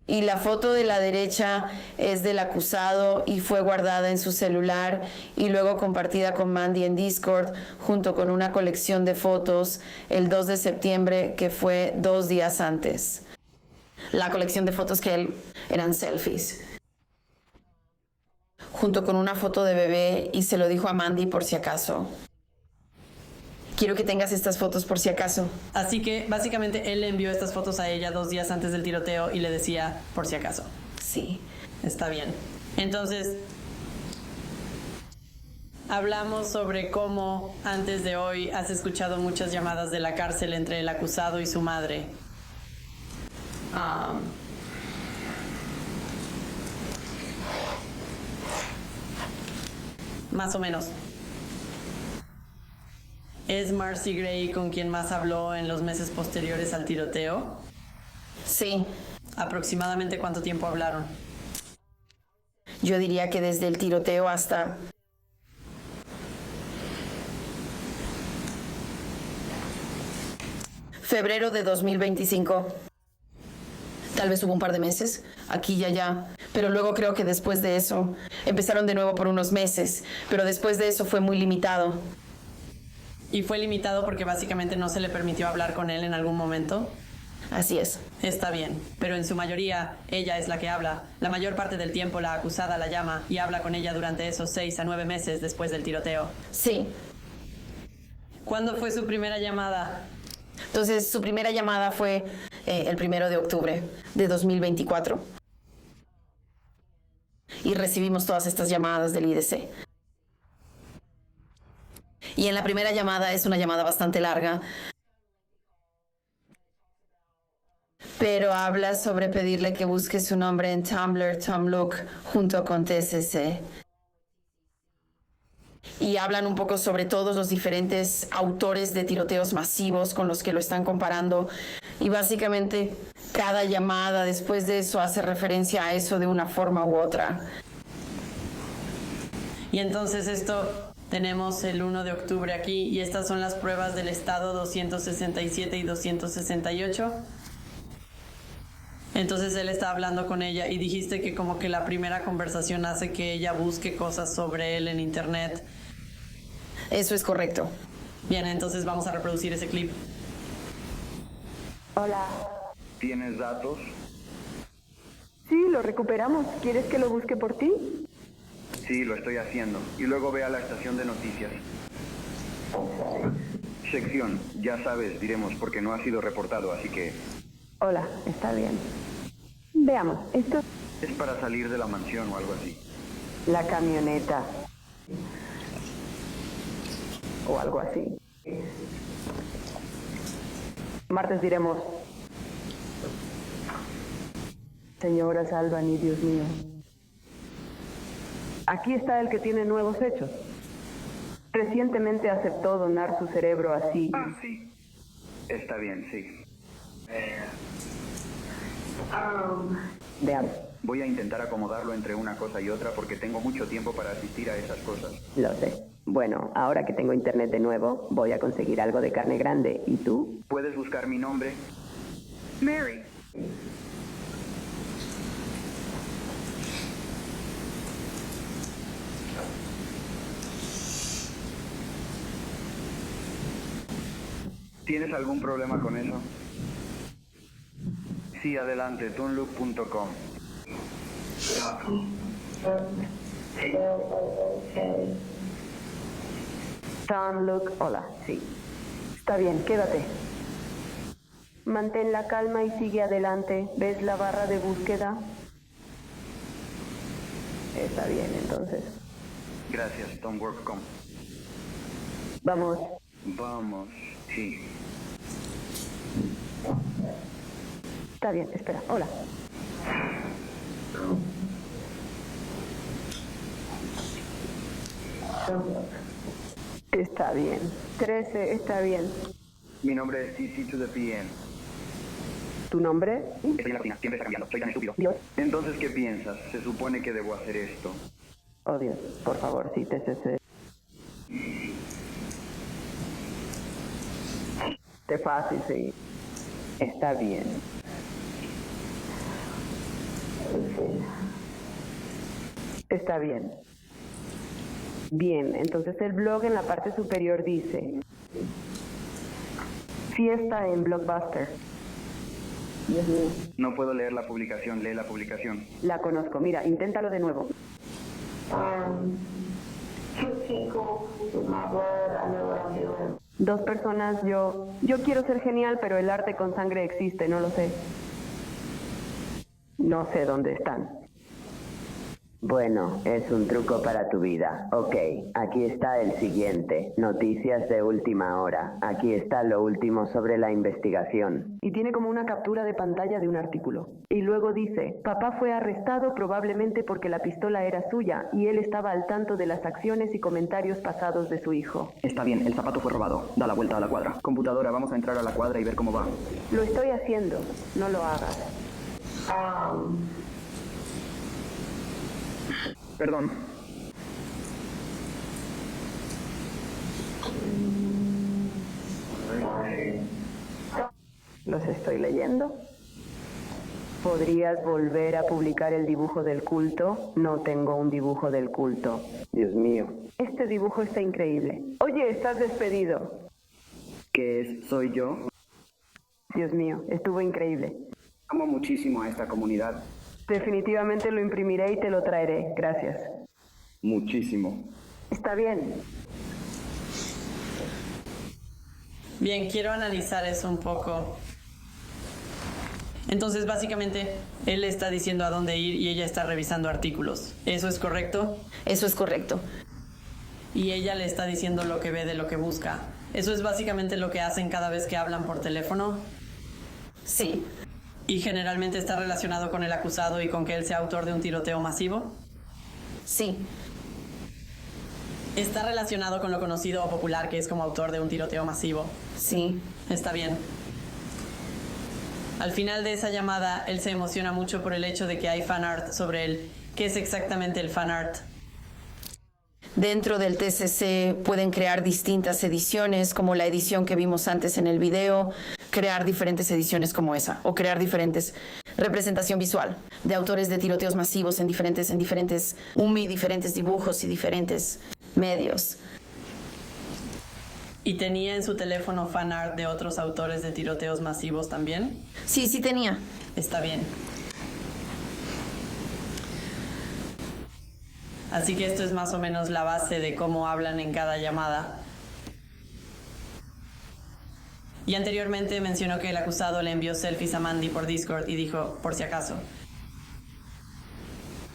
Y la foto de la derecha es del acusado y fue guardada en su celular y luego compartida con Mandy en Discord junto con una colección de fotos el 2 de septiembre, que fue 2 días antes. La colección de fotos que eran selfies, junto con una foto de bebé, y se lo dijo a Mandy por si acaso. Quiero que tengas estas fotos por si acaso. Así que básicamente él le envió estas fotos a ella 2 días antes del tiroteo y le decía por si acaso. Sí. Está bien. Entonces, hablamos sobre cómo antes de hoy has escuchado muchas llamadas de la cárcel entre el acusado y su madre. Más o menos. ¿Es Marcy Gray con quien más habló en los meses posteriores al tiroteo? Sí. ¿Aproximadamente cuánto tiempo hablaron? Yo diría que desde el tiroteo hasta febrero de 2025. Tal vez hubo un par de meses, aquí y allá, pero luego creo que después de eso empezaron de nuevo por unos meses, pero después de eso fue muy limitado. ¿Y fue limitado porque básicamente no se le permitió hablar con él en algún momento? Así es. Está bien, pero en su mayoría ella es la que habla. La mayor parte del tiempo la acusada la llama y habla con ella durante esos 6 a 9 meses después del tiroteo. Sí. ¿Cuándo fue su primera llamada? Entonces, su primera llamada fue el 1 de octubre de 2024. Y recibimos todas estas llamadas del IDC. Y en la primera llamada es una llamada bastante larga, pero habla sobre pedirle que busque su nombre en Tumblr, Tom Look, junto con TCC. Y hablan un poco sobre todos los diferentes autores de tiroteos masivos con los que lo están comparando. Y básicamente cada llamada después de eso hace referencia a eso de una forma u otra. Y entonces tenemos el 1 de octubre aquí y estas son las pruebas del estado 267 y 268. Entonces él está hablando con ella y dijiste que como que la primera conversación hace que ella busque cosas sobre él en internet. Eso es correcto. Bien, entonces vamos a reproducir ese clip. Hola. ¿Tienes datos? Sí, lo recuperamos. ¿Quieres que lo busque por ti? Sí, lo estoy haciendo. Y luego ve a la estación de noticias. Sección, ya sabes, diremos, porque no ha sido reportado, así que... Hola, está bien. Veamos, esto... Es para salir de la mansión o algo así. La camioneta. O algo así. Martes diremos... Señora Salvani, Dios mío. Aquí está el que tiene nuevos hechos. Recientemente aceptó donar su cerebro así. Ah, sí. Está bien, sí. Veamos. Voy a intentar acomodarlo entre una cosa y otra porque tengo mucho tiempo para asistir a esas cosas. Lo sé. Bueno, ahora que tengo internet de nuevo, voy a conseguir algo de carne grande. ¿Y tú? ¿Puedes buscar mi nombre? Mary. ¿Tienes algún problema con eso? Sí, adelante, tunlook.com. Tom Look, hola, sí. Está bien, quédate. Mantén la calma y sigue adelante. ¿Ves la barra de búsqueda? Está bien, entonces. Gracias, tomwork.com. Vamos. Vamos, sí. Está bien, espera, hola. Está bien. 13, está bien. Mi nombre es CC to the PN. ¿Tu nombre? Estoy en la cocina, siempre está cambiando, soy tan estúpido. Dios. Entonces, ¿qué piensas? Se supone que debo hacer esto. Oh, Dios, por favor, sí, TCC. Te fácil, sí. Está bien. Está bien. Bien, entonces el blog en la parte superior dice: fiesta en Blockbuster. Dios mío. No puedo leer la publicación, lee la publicación. La conozco. Mira, inténtalo de nuevo. Dos personas, yo quiero ser genial, pero el arte con sangre existe, no lo sé. No sé dónde están. Bueno, es un truco para tu vida. Ok, aquí está el siguiente. Noticias de última hora. Aquí está lo último sobre la investigación. Y tiene como una captura de pantalla de un artículo. Y luego dice: papá fue arrestado probablemente porque la pistola era suya y él estaba al tanto de las acciones y comentarios pasados de su hijo. Está bien, el zapato fue robado. Da la vuelta a la cuadra. Computadora, vamos a entrar a la cuadra y ver cómo va. Lo estoy haciendo. No lo hagas. Perdón. Los estoy leyendo. ¿Podrías volver a publicar el dibujo del culto? No tengo un dibujo del culto. Dios mío. Este dibujo está increíble. Oye, estás despedido. ¿Qué es? ¿Soy yo? Dios mío, estuvo increíble. Amo muchísimo a esta comunidad. Definitivamente lo imprimiré y te lo traeré. Gracias. Muchísimo. Está bien. Bien, quiero analizar eso un poco. Entonces, básicamente, él está diciendo a dónde ir y ella está revisando artículos. ¿Eso es correcto? Eso es correcto. Y ella le está diciendo lo que ve de lo que busca. ¿Eso es básicamente lo que hacen cada vez que hablan por teléfono? Sí. ¿Y generalmente está relacionado con el acusado y con que él sea autor de un tiroteo masivo? Sí. ¿Está relacionado con lo conocido o popular que es como autor de un tiroteo masivo? Sí. Está bien. Al final de esa llamada, él se emociona mucho por el hecho de que hay fanart sobre él. ¿Qué es exactamente el fanart? Dentro del TCC pueden crear distintas ediciones, como la edición que vimos antes en el video, crear diferentes ediciones como esa, o crear diferentes representación visual de autores de tiroteos masivos en diferentes UMI, diferentes dibujos y diferentes medios. ¿Y tenía en su teléfono fanart de otros autores de tiroteos masivos también? Sí, sí tenía. Está bien. Así que esto es más o menos la base de cómo hablan en cada llamada. Y anteriormente mencionó que el acusado le envió selfies a Mandy por Discord y dijo, por si acaso.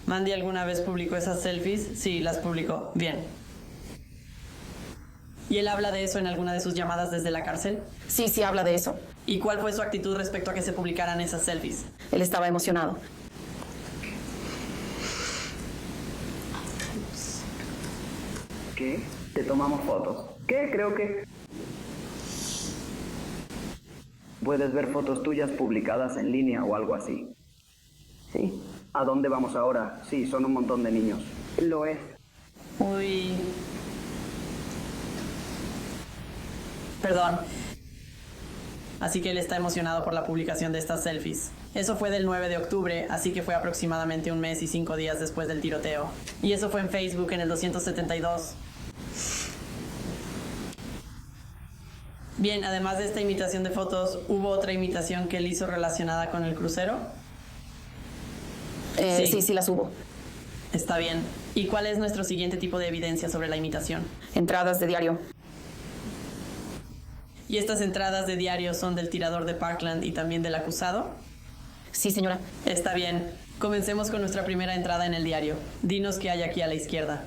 ¿Mandy alguna vez publicó esas selfies? Sí, las publicó. Bien. ¿Y él habla de eso en alguna de sus llamadas desde la cárcel? Sí, sí habla de eso. ¿Y cuál fue su actitud respecto a que se publicaran esas selfies? Él estaba emocionado. ¿Qué? ¿Te tomamos fotos? ¿Qué? Creo que... Puedes ver fotos tuyas publicadas en línea o algo así. Sí, ¿A dónde vamos ahora? Sí, son un montón de niños. lo es. Uy. Perdón. Así que él está emocionado por la publicación de estas selfies. Eso fue del 9 de octubre, así que fue aproximadamente un mes y 5 días después del tiroteo. Y eso fue en Facebook en el 272. Bien, además de esta imitación de fotos, ¿hubo otra imitación que él hizo relacionada con el crucero? Sí. Sí, las hubo. Está bien. ¿Y cuál es nuestro siguiente tipo de evidencia sobre la imitación? Entradas de diario. ¿Y estas entradas de diario son del tirador de Parkland y también del acusado? Sí, señora. Está bien. Comencemos con nuestra primera entrada en el diario. Dinos qué hay aquí a la izquierda.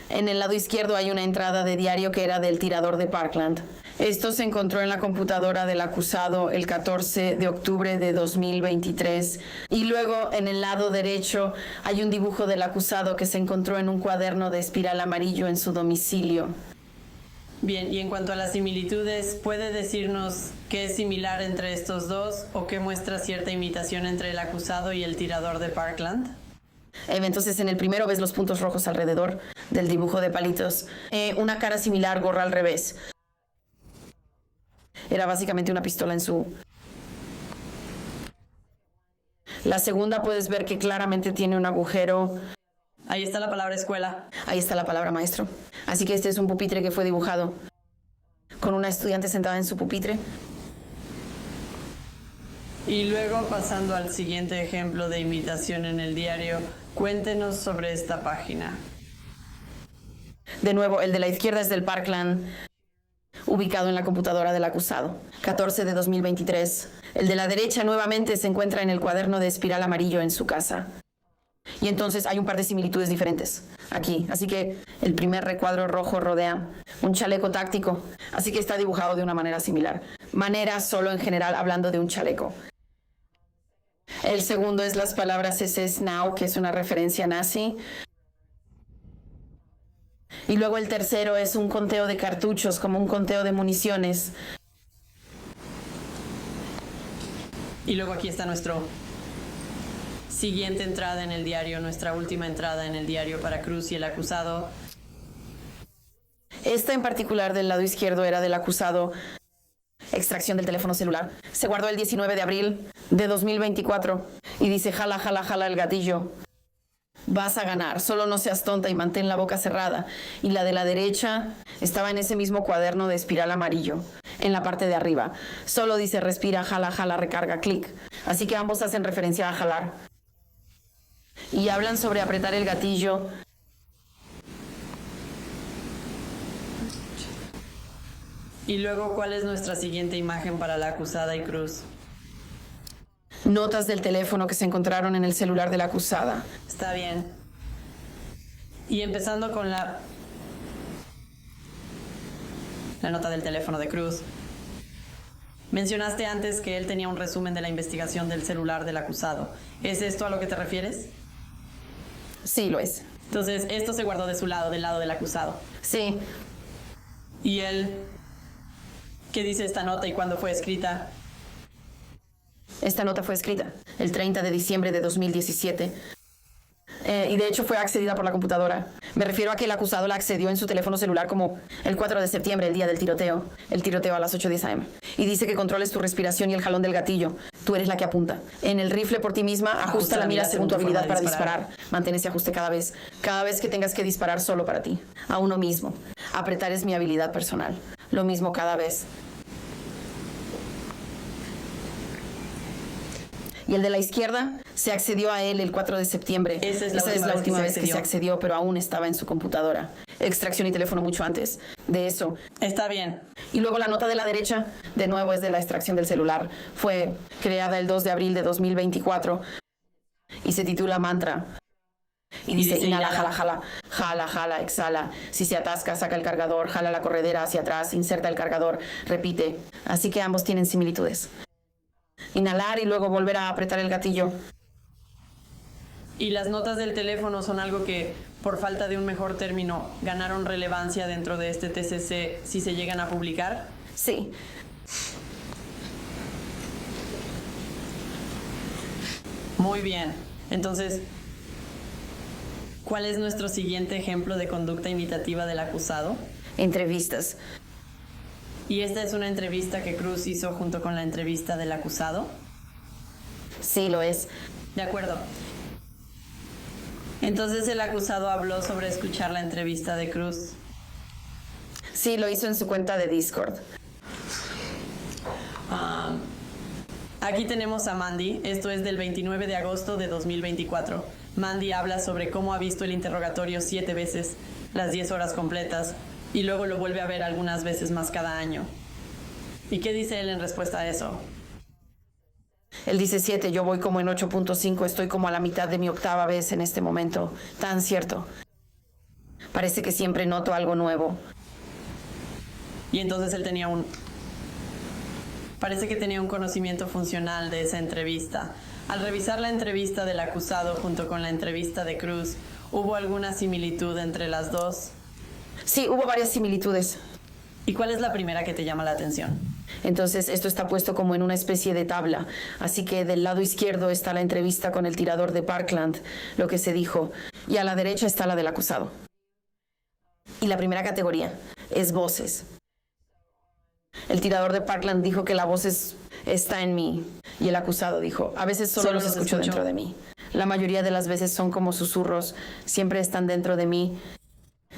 En el lado izquierdo hay una entrada de diario que era del tirador de Parkland. Esto se encontró en la computadora del acusado el 14 de octubre de 2023. Y luego en el lado derecho hay un dibujo del acusado que se encontró en un cuaderno de espiral amarillo en su domicilio. Bien, y en cuanto a las similitudes, ¿puede decirnos qué es similar entre estos dos o qué muestra cierta imitación entre el acusado y el tirador de Parkland? Entonces en el primero ves los puntos rojos alrededor del dibujo de palitos. Una cara similar, gorra al revés. Era básicamente una pistola en su... La segunda puedes ver que claramente tiene un agujero. Ahí está la palabra escuela. Ahí está la palabra maestro. Así que este es un pupitre que fue dibujado con una estudiante sentada en su pupitre. Y luego, pasando al siguiente ejemplo de imitación en el diario, cuéntenos sobre esta página. De nuevo, el de la izquierda es del Parkland, ubicado en la computadora del acusado. 14 de 2023. El de la derecha nuevamente se encuentra en el cuaderno de espiral amarillo en su casa. Y entonces hay un par de similitudes diferentes aquí. Así que el primer recuadro rojo rodea un chaleco táctico. Así que está dibujado de una manera similar. Manera solo en general hablando de un chaleco. El segundo es las palabras SS Now, que es una referencia nazi. Y luego el tercero es un conteo de cartuchos, como un conteo de municiones. Y luego aquí está nuestro siguiente entrada en el diario, nuestra última entrada en el diario para Cruz y el acusado. Esta en particular del lado izquierdo era del acusado. Extracción del teléfono celular. Se guardó el 19 de abril de 2024 y dice jala, jala, jala el gatillo. Vas a ganar, solo no seas tonta y mantén la boca cerrada. Y la de la derecha estaba en ese mismo cuaderno de espiral amarillo. en la parte de arriba. Solo dice respira, jala, jala, recarga, clic. Así que ambos hacen referencia a jalar. Y hablan sobre apretar el gatillo. Y luego, ¿cuál es nuestra siguiente imagen para la acusada y Cruz? Notas del teléfono que se encontraron en el celular de la acusada. Está bien. Y empezando con la nota del teléfono de Cruz. Mencionaste antes que él tenía un resumen de la investigación del celular del acusado. ¿Es esto a lo que te refieres? Sí, lo es. Entonces, esto se guardó de su lado, del lado del acusado. Sí. ¿Y él qué dice esta nota y cuándo fue escrita? Esta nota fue escrita el 30 de diciembre de 2017. Y de hecho fue accedida por la computadora. Me refiero a que el acusado la accedió en su teléfono celular como el 4 de septiembre, el día del tiroteo. El tiroteo a las 8:10 a.m. Y dice que controles tu respiración y el jalón del gatillo. Tú eres la que apunta. En el rifle por ti misma, ajusta la mira según tu habilidad para disparar. Mantén ese ajuste cada vez que tengas que disparar solo para ti, a uno mismo. Apretar es mi habilidad personal. Lo mismo cada vez. Y el de la izquierda se accedió a él el 4 de septiembre. Esa es la última vez que se accedió, pero aún estaba en su computadora. Extracción y teléfono mucho antes de eso. Está bien. Y luego la nota de la derecha, de nuevo es de la extracción del celular. Fue creada el 2 de abril de 2024 y se titula Mantra. Y dice inhala, jala, jala, jala, jala, exhala. Si se atasca, saca el cargador, jala la corredera hacia atrás, inserta el cargador, repite. Así que ambos tienen similitudes. Inhalar y luego volver a apretar el gatillo. Y las notas del teléfono son algo que, por falta de un mejor término, ganaron relevancia dentro de este TCC si se llegan a publicar. Sí. Muy bien. Entonces, ¿cuál es nuestro siguiente ejemplo de conducta imitativa del acusado? Entrevistas. ¿Y esta es una entrevista que Cruz hizo junto con la entrevista del acusado? Sí, lo es. De acuerdo. Entonces el acusado habló sobre escuchar la entrevista de Cruz. Sí, lo hizo en su cuenta de Discord. Aquí tenemos a Mandy. Esto es del 29 de agosto de 2024. Mandy habla sobre cómo ha visto el interrogatorio 7 veces, las 10 horas completas, y luego lo vuelve a ver algunas veces más cada año. ¿Y qué dice él en respuesta a eso? Él dice 7, yo voy como en 8.5, estoy como a la mitad de mi 8ª vez en este momento. Tan cierto. Parece que siempre noto algo nuevo. Y entonces él parece que tenía un conocimiento funcional de esa entrevista. Al revisar la entrevista del acusado junto con la entrevista de Cruz, ¿hubo alguna similitud entre las dos? Sí, hubo varias similitudes. ¿Y cuál es la primera que te llama la atención? Entonces, esto está puesto como en una especie de tabla. Así que del lado izquierdo está la entrevista con el tirador de Parkland, lo que se dijo, y a la derecha está la del acusado. Y la primera categoría es voces. El tirador de Parkland dijo que la voz está en mí, y el acusado dijo, a veces solo los escucho dentro de mí. La mayoría de las veces son como susurros, siempre están dentro de mí.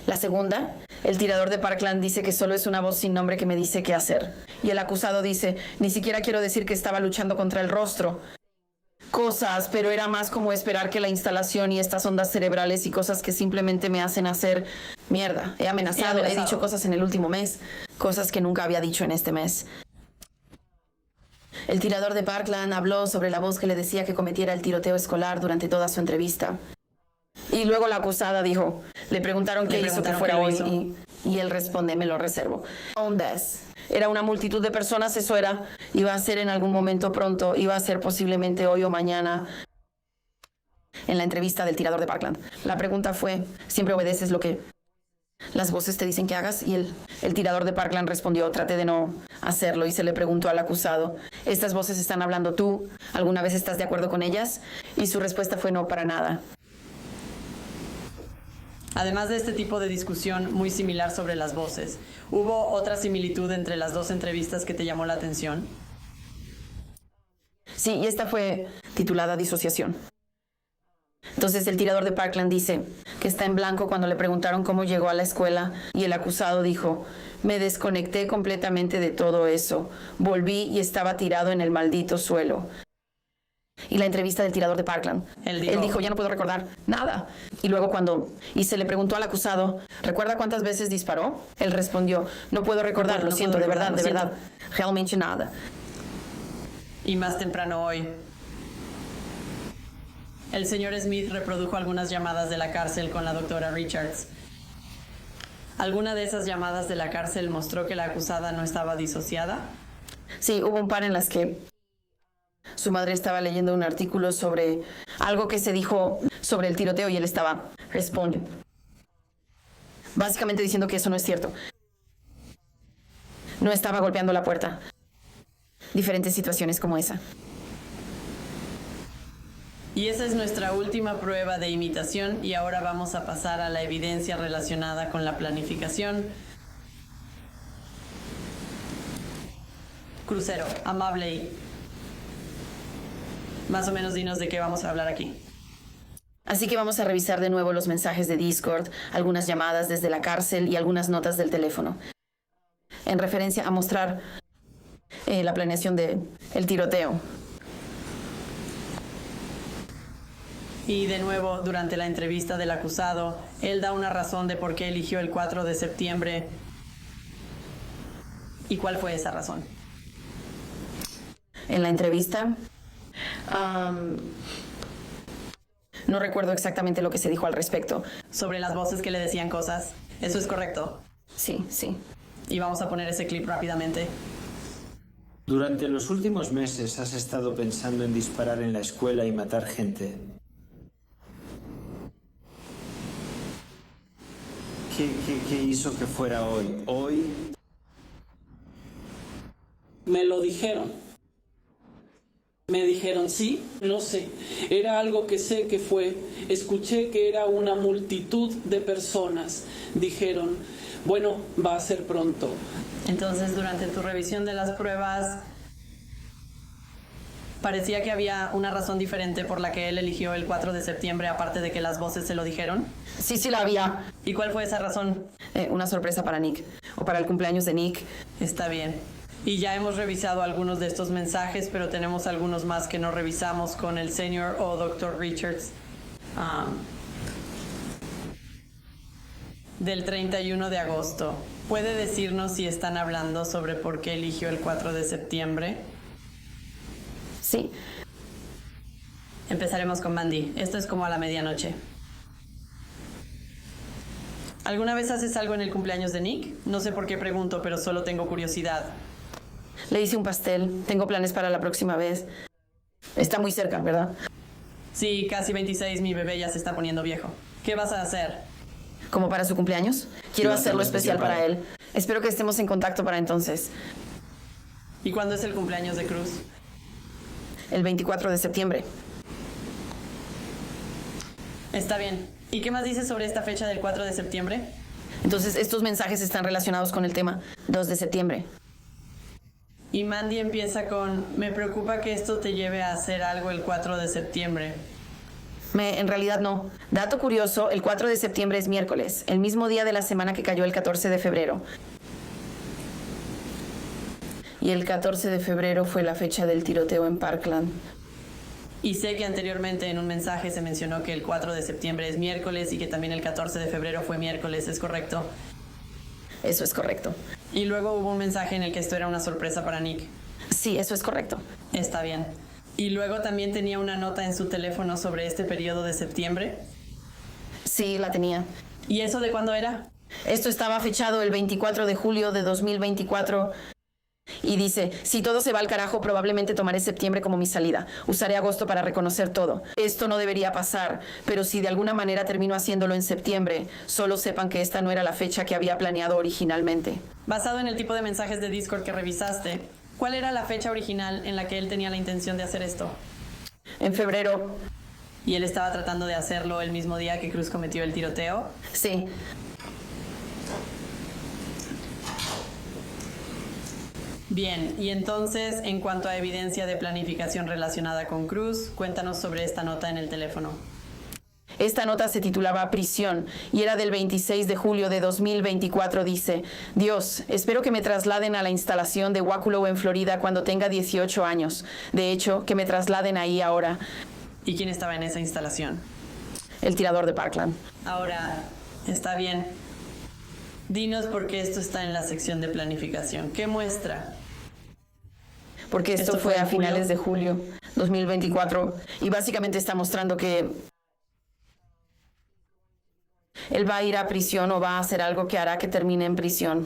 La segunda, el tirador de Parkland dice que solo es una voz sin nombre que me dice qué hacer. Y el acusado dice, ni siquiera quiero decir que estaba luchando contra el rostro. Cosas, pero era más como esperar que la instalación y estas ondas cerebrales y cosas que simplemente me hacen hacer mierda. He amenazado, he dicho cosas en el último mes, cosas que nunca había dicho en este mes. El tirador de Parkland habló sobre la voz que le decía que cometiera el tiroteo escolar durante toda su entrevista. Y luego la acusada dijo, le preguntaron qué hizo que fuera hoy y él responde, me lo reservo. Ondas. Era una multitud de personas, eso era, iba a ser en algún momento pronto, iba a ser posiblemente hoy o mañana. En la entrevista del tirador de Parkland, la pregunta fue, ¿siempre obedeces lo que las voces te dicen que hagas? Y el tirador de Parkland respondió, traté de no hacerlo, y se le preguntó al acusado, ¿estas voces están hablando tú? ¿Alguna vez estás de acuerdo con ellas? Y su respuesta fue no, para nada. Además de este tipo de discusión muy similar sobre las voces, ¿hubo otra similitud entre las dos entrevistas que te llamó la atención? Sí, y esta fue titulada Disociación. Entonces el tirador de Parkland dice que está en blanco cuando le preguntaron cómo llegó a la escuela y el acusado dijo, Me desconecté completamente de todo eso. Volví y estaba tirado en el maldito suelo. Y la entrevista del tirador de Parkland. Él Él dijo, dijo, ya no puedo recordar nada. Y luego y se le preguntó al acusado, ¿recuerda cuántas veces disparó? Él respondió, no puedo recordar, No lo siento, puedo de recordar, verdad, de lo verdad. Realmente nada. y más temprano hoy, el señor Smith reprodujo algunas llamadas de la cárcel con la doctora Richards. ¿Alguna de esas llamadas de la cárcel mostró que la acusada no estaba disociada? Sí, hubo un par en las que su madre estaba leyendo un artículo sobre algo que se dijo sobre el tiroteo y él estaba respondiendo. Básicamente diciendo que eso no es cierto. No estaba golpeando la puerta. Diferentes situaciones como esa. Y esa es nuestra última prueba de imitación y ahora vamos a pasar a la evidencia relacionada con la planificación. Crucero, amable. Más o menos dinos de qué vamos a hablar aquí. Así que vamos a revisar de nuevo los mensajes de Discord, algunas llamadas desde la cárcel y algunas notas del teléfono. En referencia a mostrar la planeación del tiroteo. Y de nuevo, durante la entrevista del acusado, él da una razón de por qué eligió el 4 de septiembre. ¿Y cuál fue esa razón? En la entrevista, no recuerdo exactamente lo que se dijo al respecto. Sobre las voces que le decían cosas. Eso es correcto. Sí, sí. Y vamos a poner ese clip rápidamente. Durante los últimos meses has estado pensando en disparar en la escuela y matar gente. ¿Qué hizo que fuera hoy? ¿Hoy? Me lo dijeron. Me dijeron, sí, no sé. Era algo que sé que fue. Escuché que era una multitud de personas. Dijeron, bueno, va a ser pronto. Entonces, durante tu revisión de las pruebas, parecía que había una razón diferente por la que él eligió el 4 de septiembre, aparte de que las voces se lo dijeron. Sí, sí la había. ¿Y cuál fue esa razón? Una sorpresa para Nick. O para el cumpleaños de Nick. Está bien. Y ya hemos revisado algunos de estos mensajes, pero tenemos algunos más que no revisamos con el señor o Dr. Richards. Del 31 de agosto. ¿Puede decirnos si están hablando sobre por qué eligió el 4 de septiembre? Sí. Empezaremos con Mandy. Esto es como a la medianoche. ¿Alguna vez haces algo en el cumpleaños de Nick? No sé por qué pregunto, pero solo tengo curiosidad. Le hice un pastel. Tengo planes para la próxima vez. Está muy cerca, ¿verdad? Sí, casi 26, mi bebé ya se está poniendo viejo. ¿Qué vas a hacer? ¿Como para su cumpleaños? Quiero hacerlo especial para él. Espero que estemos en contacto para entonces. ¿Y cuándo es el cumpleaños de Cruz? El 24 de septiembre. Está bien. ¿Y qué más dices sobre esta fecha del 4 de septiembre? Entonces, estos mensajes están relacionados con el tema 2 de septiembre. Y Mandy empieza con, me preocupa que esto te lleve a hacer algo el 4 de septiembre. En realidad no. Dato curioso, el 4 de septiembre es miércoles, el mismo día de la semana que cayó el 14 de febrero. Y el 14 de febrero fue la fecha del tiroteo en Parkland. Y sé que anteriormente en un mensaje se mencionó que el 4 de septiembre es miércoles y que también el 14 de febrero fue miércoles, ¿es correcto? Eso es correcto. Y luego hubo un mensaje en el que esto era una sorpresa para Nick. Sí, eso es correcto. Está bien. Y luego también tenía una nota en su teléfono sobre este periodo de septiembre. Sí, la tenía. ¿Y eso de cuándo era? Esto estaba fechado el 24 de julio de 2024. Y dice, si todo se va al carajo, probablemente tomaré septiembre como mi salida. Usaré agosto para reconocer todo. Esto no debería pasar, pero si de alguna manera termino haciéndolo en septiembre, solo sepan que esta no era la fecha que había planeado originalmente. Basado en el tipo de mensajes de Discord que revisaste, ¿cuál era la fecha original en la que él tenía la intención de hacer esto? En febrero. ¿Y él estaba tratando de hacerlo el mismo día que Cruz cometió el tiroteo? Sí. Bien, y entonces, en cuanto a evidencia de planificación relacionada con Cruz, cuéntanos sobre esta nota en el teléfono. Esta nota se titulaba Prisión y era del 26 de julio de 2024. Dice: Dios, espero que me trasladen a la instalación de Wakulo en Florida cuando tenga 18 años. De hecho, que me trasladen ahí ahora. ¿Y quién estaba en esa instalación? El tirador de Parkland. Ahora, está bien. Dinos por qué esto está en la sección de planificación. ¿Qué muestra? Porque esto fue a finales de julio 2024 y básicamente está mostrando que él va a ir a prisión o va a hacer algo que hará que termine en prisión.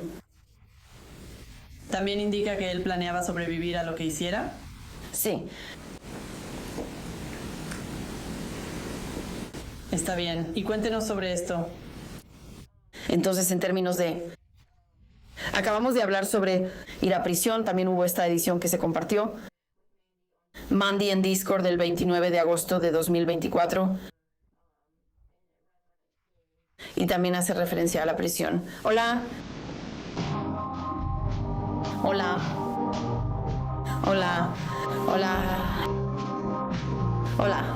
¿También indica que él planeaba sobrevivir a lo que hiciera? Sí. Está bien. Y cuéntenos sobre esto. Entonces, en términos de... Acabamos de hablar sobre ir a prisión. También hubo esta edición que se compartió. Mandy en Discord del 29 de agosto de 2024. Y también hace referencia a la prisión. Hola. Hola. Hola. Hola. Hola.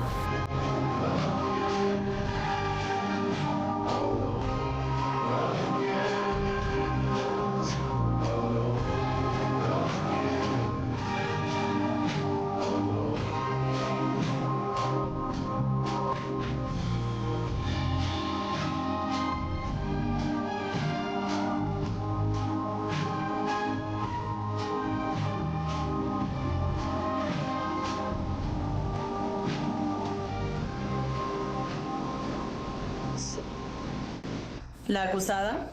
¿La acusada?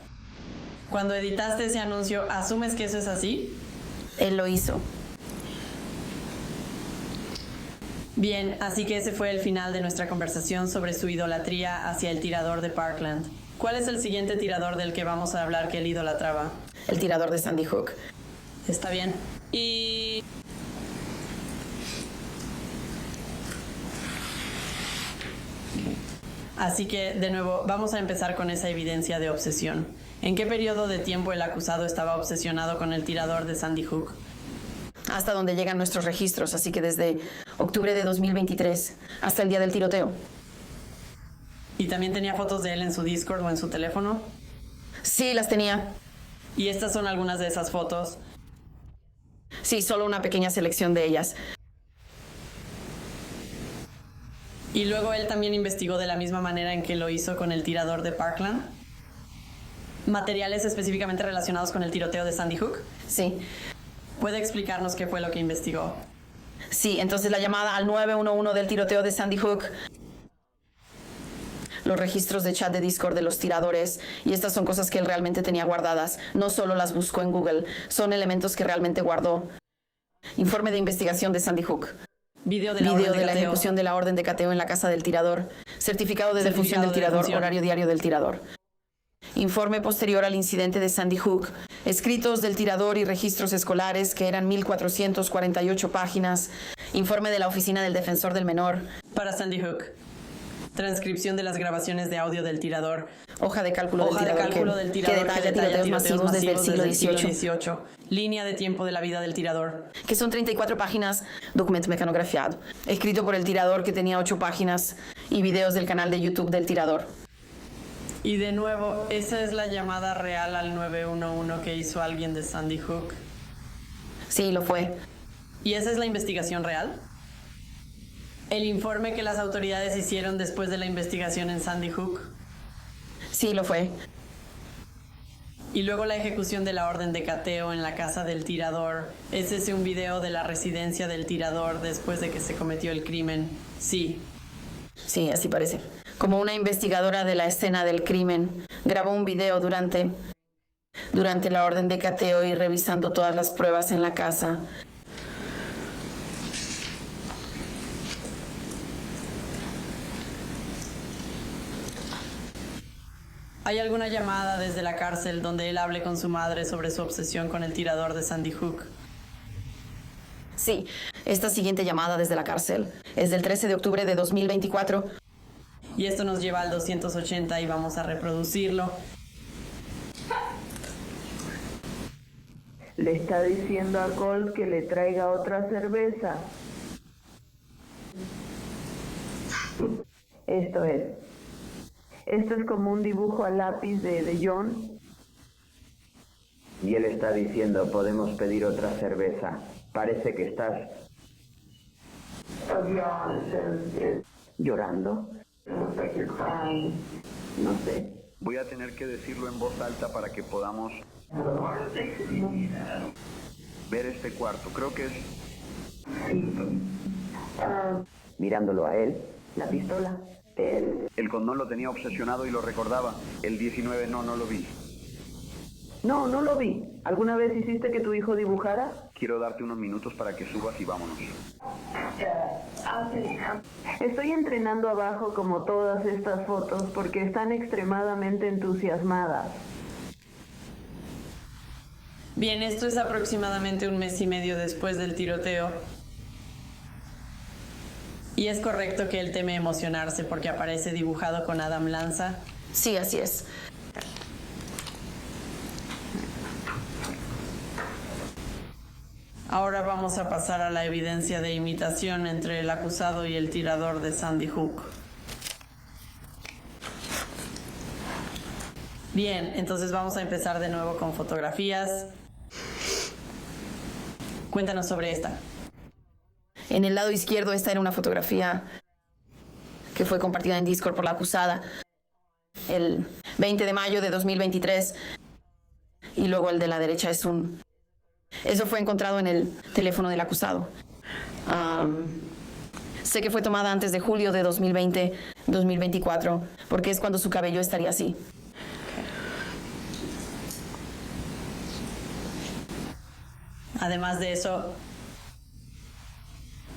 Cuando editaste ese anuncio, ¿asumes que eso es así? Él lo hizo. Bien, así que ese fue el final de nuestra conversación sobre su idolatría hacia el tirador de Parkland. ¿Cuál es el siguiente tirador del que vamos a hablar que él idolatraba? El tirador de Sandy Hook. Está bien. Y... Así que, de nuevo, vamos a empezar con esa evidencia de obsesión. ¿En qué periodo de tiempo el acusado estaba obsesionado con el tirador de Sandy Hook? Hasta donde llegan nuestros registros, así que desde octubre de 2023 hasta el día del tiroteo. ¿Y también tenía fotos de él en su Discord o en su teléfono? Sí, las tenía. ¿Y estas son algunas de esas fotos? Sí, solo una pequeña selección de ellas. ¿Y luego él también investigó de la misma manera en que lo hizo con el tirador de Parkland? ¿Materiales específicamente relacionados con el tiroteo de Sandy Hook? Sí. ¿Puede explicarnos qué fue lo que investigó? Sí, entonces la llamada al 911 del tiroteo de Sandy Hook, los registros de chat de Discord de los tiradores, y estas son cosas que él realmente tenía guardadas. No solo las buscó en Google, son elementos que realmente guardó. Informe de investigación de Sandy Hook. Video de la ejecución de la orden de cateo en la casa del tirador. Certificado de defunción del tirador. Horario diario del tirador. Informe posterior al incidente de Sandy Hook. Escritos del tirador y registros escolares, que eran 1448 páginas. Informe de la Oficina del Defensor del Menor. Para Sandy Hook. Transcripción de las grabaciones de audio del tirador. Hoja de cálculo del tirador que detalla tiroteos masivos desde el siglo XVIII. Línea de tiempo de la vida del tirador. Que son 34 páginas, documento mecanografiado. Escrito por el tirador, que tenía 8 páginas, y videos del canal de YouTube del tirador. Y de nuevo, esa es la llamada real al 911 que hizo alguien de Sandy Hook. Sí, lo fue. ¿Y esa es la investigación real? ¿El informe que las autoridades hicieron después de la investigación en Sandy Hook? Sí, lo fue. Y luego la ejecución de la orden de cateo en la casa del tirador. ¿Es ese un video de la residencia del tirador después de que se cometió el crimen? Sí. Sí, así parece. Como una investigadora de la escena del crimen, grabó un video durante la orden de cateo y revisando todas las pruebas en la casa. ¿Hay alguna llamada desde la cárcel donde él hable con su madre sobre su obsesión con el tirador de Sandy Hook? Sí, esta siguiente llamada desde la cárcel es del 13 de octubre de 2024. Y esto nos lleva al 280 y vamos a reproducirlo. Le está diciendo a Colt que le traiga otra cerveza. Esto es. Esto es como un dibujo a lápiz de John. Y él está diciendo, podemos pedir otra cerveza. Parece que estás... ¿Llorando? No sé. Voy a tener que decirlo en voz alta para que podamos ver este cuarto. Creo que es... Mirándolo a él, la pistola, él... El condón lo tenía obsesionado y lo recordaba. El 19 no lo vi. No, no lo vi. ¿Alguna vez hiciste que tu hijo dibujara? Quiero darte unos minutos para que subas y vámonos. Estoy entrenando abajo como todas estas fotos porque están extremadamente entusiasmadas. Bien, esto es aproximadamente 1 mes y medio después del tiroteo. ¿Y es correcto que él teme emocionarse porque aparece dibujado con Adam Lanza? Sí, así es. Ahora vamos a pasar a la evidencia de imitación entre el acusado y el tirador de Sandy Hook. Bien, entonces vamos a empezar de nuevo con fotografías. Cuéntanos sobre esta. En el lado izquierdo esta era una fotografía que fue compartida en Discord por la acusada el 20 de mayo de 2023. Y luego el de la derecha es un... Eso fue encontrado en el teléfono del acusado. Sé que fue tomada antes de julio de 2020-2024, porque es cuando su cabello estaría así. Además de eso,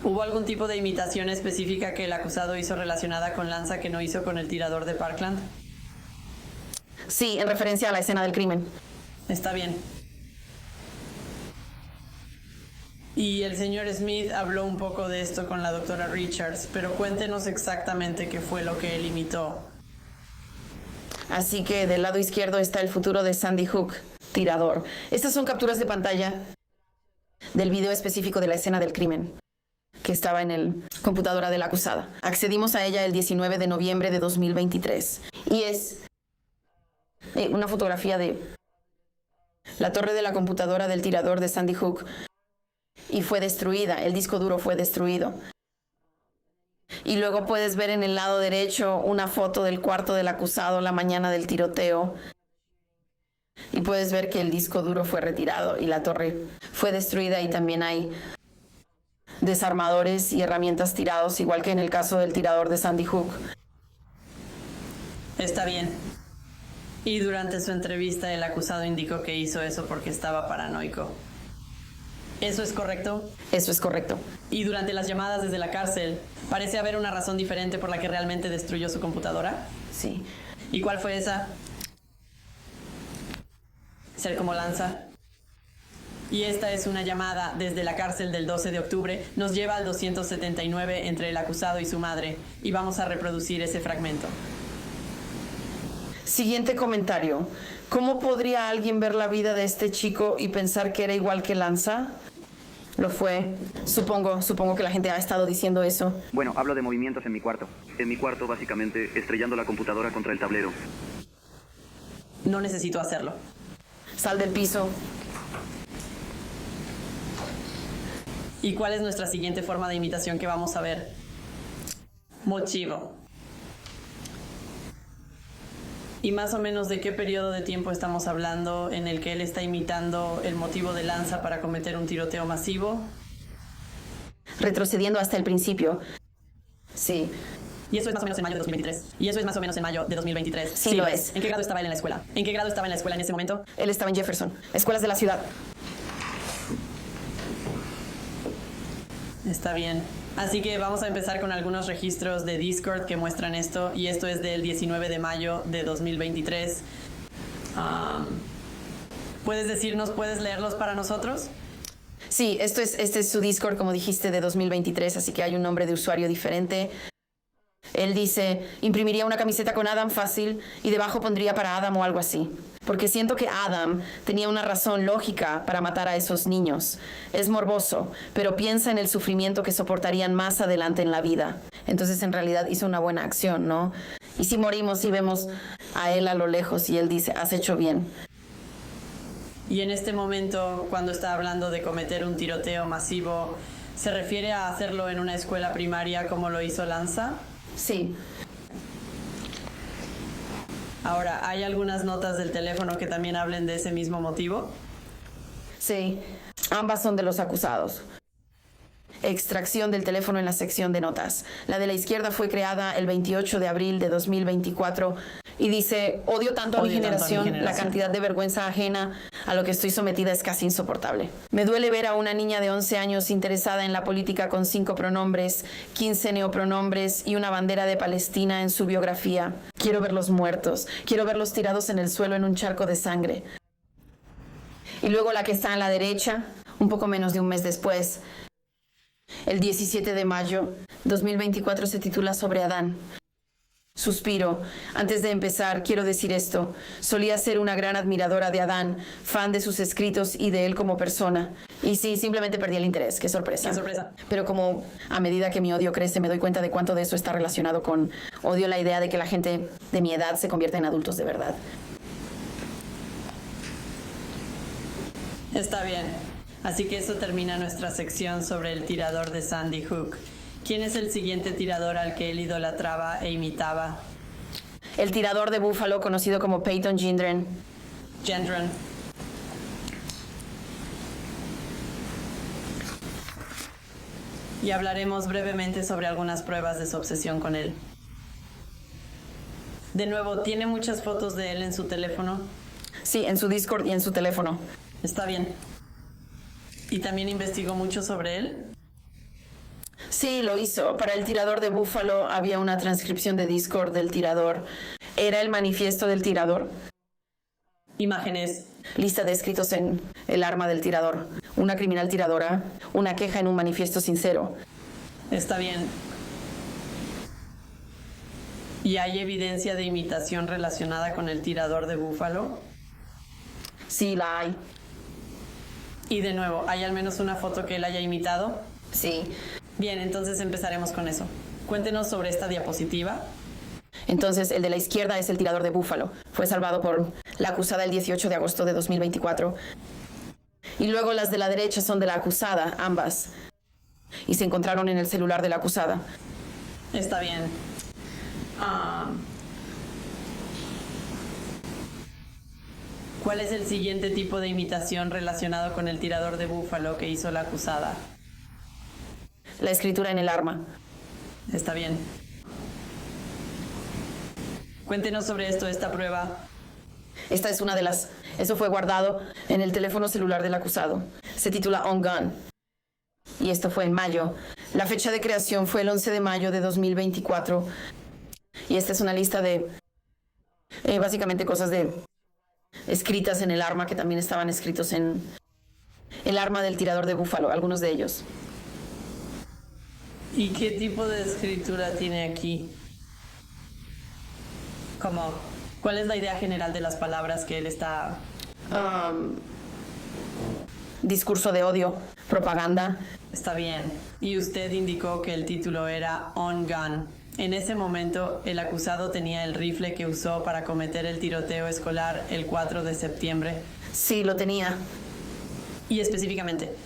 ¿hubo algún tipo de imitación específica que el acusado hizo relacionada con Lanza que no hizo con el tirador de Parkland? Sí, en referencia a la escena del crimen. Está bien. Y el señor Smith habló un poco de esto con la doctora Richards, pero cuéntenos exactamente qué fue lo que él imitó. Así que del lado izquierdo está el futuro de Sandy Hook, tirador. Estas son capturas de pantalla del video específico de la escena del crimen, que estaba en el computadora de la acusada. Accedimos a ella el 19 de noviembre de 2023. Y es una fotografía de la torre de la computadora del tirador de Sandy Hook. Y fue destruida, el disco duro fue destruido. Y luego puedes ver en el lado derecho una foto del cuarto del acusado la mañana del tiroteo. Y puedes ver que el disco duro fue retirado y la torre fue destruida, y también hay desarmadores y herramientas tirados, igual que en el caso del tirador de Sandy Hook. Está bien. Y durante su entrevista el acusado indicó que hizo eso porque estaba paranoico. ¿Eso es correcto? Eso es correcto. Y durante las llamadas desde la cárcel, ¿parece haber una razón diferente por la que realmente destruyó su computadora? Sí. ¿Y cuál fue esa? Ser como Lanza. Y esta es una llamada desde la cárcel del 12 de octubre. Nos lleva al 279 entre el acusado y su madre. Y vamos a reproducir ese fragmento. Siguiente comentario. ¿Cómo podría alguien ver la vida de este chico y pensar que era igual que Lanza? Lo fue. Supongo que la gente ha estado diciendo eso. Bueno, hablo de movimientos en mi cuarto. En mi cuarto, básicamente, estrellando la computadora contra el tablero. No necesito hacerlo. Sal del piso. ¿Y cuál es nuestra siguiente forma de imitación que vamos a ver? Mochivo. ¿Y más o menos de qué periodo de tiempo estamos hablando en el que él está imitando el motivo de Lanza para cometer un tiroteo masivo? Retrocediendo hasta el principio. Sí. Y eso es más o menos en mayo de 2023. Y eso es más o menos en mayo de 2023. Sí, lo es. ¿En qué grado estaba él en la escuela? ¿En qué grado estaba en la escuela en ese momento? Él estaba en Jefferson, escuelas de la ciudad. Está bien. Así que vamos a empezar con algunos registros de Discord que muestran esto. Y esto es del 19 de mayo de 2023. ¿Puedes decirnos, puedes leerlos para nosotros? Sí, este es su Discord, como dijiste, de 2023, así que hay un nombre de usuario diferente. Él dice, imprimiría una camiseta con Adam fácil y debajo pondría para Adam o algo así. Porque siento que Adam tenía una razón lógica para matar a esos niños. Es morboso, pero piensa en el sufrimiento que soportarían más adelante en la vida. Entonces, en realidad, hizo una buena acción, ¿no? Y si morimos y vemos a él a lo lejos y él dice, has hecho bien. Y en este momento, cuando está hablando de cometer un tiroteo masivo, ¿se refiere a hacerlo en una escuela primaria como lo hizo Lanza? Sí. Ahora, ¿hay algunas notas del teléfono que también hablen de ese mismo motivo? Sí, ambas son de los acusados. Extracción del teléfono en la sección de notas. La de la izquierda fue creada el 28 de abril de 2024 y dice, odio tanto a mi generación, la cantidad de vergüenza ajena a lo que estoy sometida es casi insoportable. Me duele ver a una niña de 11 años interesada en la política con 5 pronombres, 15 neopronombres y una bandera de Palestina en su biografía. Quiero verlos muertos, quiero verlos tirados en el suelo en un charco de sangre. Y luego la que está a la derecha, un poco menos de un mes después, el 17 de mayo 2024 se titula Sobre Adán. Suspiro. Antes de empezar, quiero decir esto. Solía ser una gran admiradora de Adán, fan de sus escritos y de él como persona. Y sí, simplemente perdí el interés. Qué sorpresa. Qué sorpresa. Pero como a medida que mi odio crece, me doy cuenta de cuánto de eso está relacionado con odio la idea de que la gente de mi edad se convierta en adultos de verdad. Está bien. Así que eso termina nuestra sección sobre el tirador de Sandy Hook. ¿Quién es el siguiente tirador al que él idolatraba e imitaba? El tirador de Búfalo, conocido como Peyton Gendron. Gendron. Y hablaremos brevemente sobre algunas pruebas de su obsesión con él. De nuevo, ¿tiene muchas fotos de él en su teléfono? Sí, en su Discord y en su teléfono. Está bien. ¿Y también investigó mucho sobre él? Sí, lo hizo. Para el tirador de Búfalo había una transcripción de Discord del tirador. ¿Era el manifiesto del tirador? Imágenes. Lista de escritos en el arma del tirador. Una criminal tiradora. Una queja en un manifiesto sincero. Está bien. ¿Y hay evidencia de imitación relacionada con el tirador de Búfalo? Sí, la hay. Y de nuevo, ¿hay al menos una foto que él haya imitado? Sí. Bien, entonces empezaremos con eso. Cuéntenos sobre esta diapositiva. Entonces, el de la izquierda es el tirador de Búfalo. Fue salvado por la acusada el 18 de agosto de 2024. Y luego las de la derecha son de la acusada, ambas. Y se encontraron en el celular de la acusada. Está bien. ¿Cuál es el siguiente tipo de imitación relacionado con el tirador de Búfalo que hizo la acusada? La escritura en el arma. Está bien. Cuéntenos sobre esta prueba. Esta es una de las... Eso fue guardado en el teléfono celular del acusado. Se titula On Gun. Y esto fue en mayo. La fecha de creación fue el 11 de mayo de 2024. Y esta es una lista de... básicamente cosas escritas en el arma que también estaban escritos en el arma del tirador de Búfalo, algunos de ellos. ¿Y qué tipo de escritura tiene aquí? Como, ¿cuál es la idea general de las palabras que él está...? Discurso de odio, propaganda. Está bien. Y usted indicó que el título era On Gun. En ese momento, el acusado tenía el rifle que usó para cometer el tiroteo escolar el 4 de septiembre. Sí, lo tenía. Y específicamente,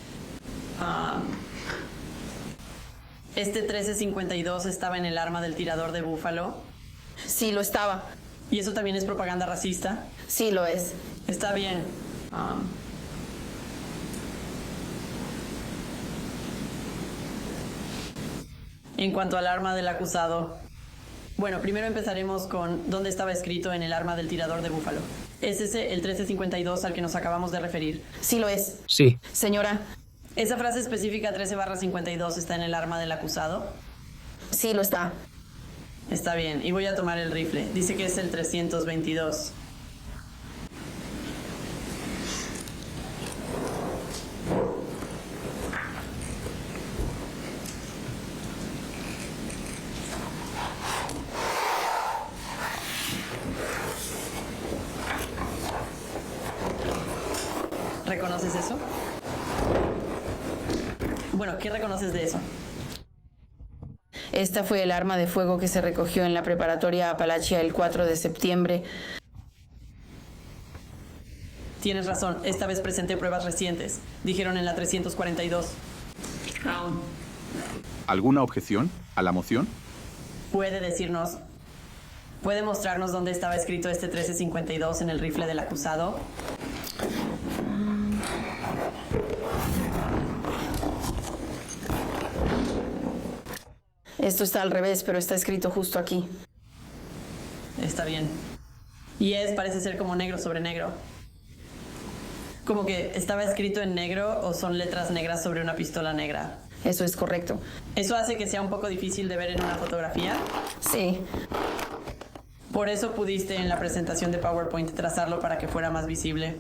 ¿este 1352 estaba en el arma del tirador de Búfalo? Sí, lo estaba. ¿Y eso también es propaganda racista? Sí, lo es. Está bien. En cuanto al arma del acusado, bueno, primero empezaremos con dónde estaba escrito en el arma del tirador de Búfalo. ¿Es ese el 1352 al que nos acabamos de referir? Sí, lo es. Sí. Señora. ¿Esa frase específica 13/52 está en el arma del acusado? Sí, lo está. Está bien, y voy a tomar el rifle. Dice que es el 322. ¿Reconoces eso? Bueno, ¿qué reconoces de eso? Esta fue el arma de fuego que se recogió en la preparatoria Appalachia el 4 de septiembre. Tienes razón, esta vez presenté pruebas recientes. Dijeron en la 342. ¿Alguna objeción a la moción? ¿Puede mostrarnos dónde estaba escrito este 1352 en el rifle del acusado? Esto está al revés, pero está escrito justo aquí. Está bien. Y parece ser como negro sobre negro. ¿Como que estaba escrito en negro o son letras negras sobre una pistola negra? Eso es correcto. ¿Eso hace que sea un poco difícil de ver en una fotografía? Sí. Por eso pudiste en la presentación de PowerPoint trazarlo para que fuera más visible.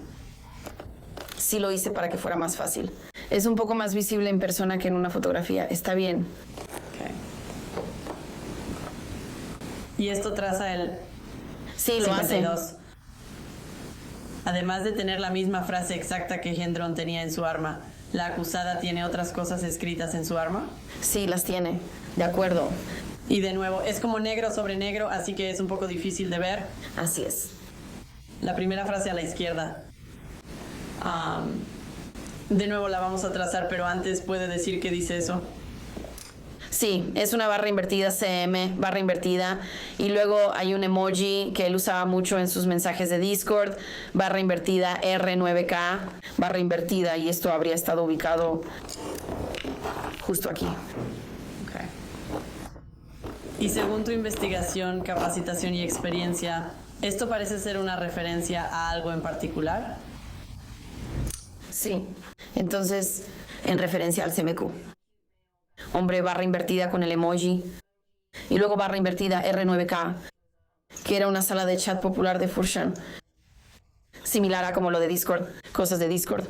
Sí, lo hice para que fuera más fácil. Es un poco más visible en persona que en una fotografía. Está bien. Okay. ¿Y esto traza el Sí, lo 52? hace. Además de tener la misma frase exacta que Gendron tenía en su arma, ¿la acusada tiene otras cosas escritas en su arma? Sí, las tiene. De acuerdo. Y de nuevo, es como negro sobre negro, así que es un poco difícil de ver. Así es. La primera frase a la izquierda. De nuevo la vamos a trazar, pero antes puede decir qué dice eso. Sí, es una barra invertida CM, barra invertida, y luego hay un emoji que él usaba mucho en sus mensajes de Discord, barra invertida R9K, barra invertida, y esto habría estado ubicado justo aquí. Okay. Y según tu investigación, capacitación y experiencia, ¿esto parece ser una referencia a algo en particular? Sí, entonces, en referencia al CMQ. Hombre, barra invertida con el emoji. Y luego barra invertida R9K, que era una sala de chat popular de Furshan. Similar a como lo de Discord, cosas de Discord.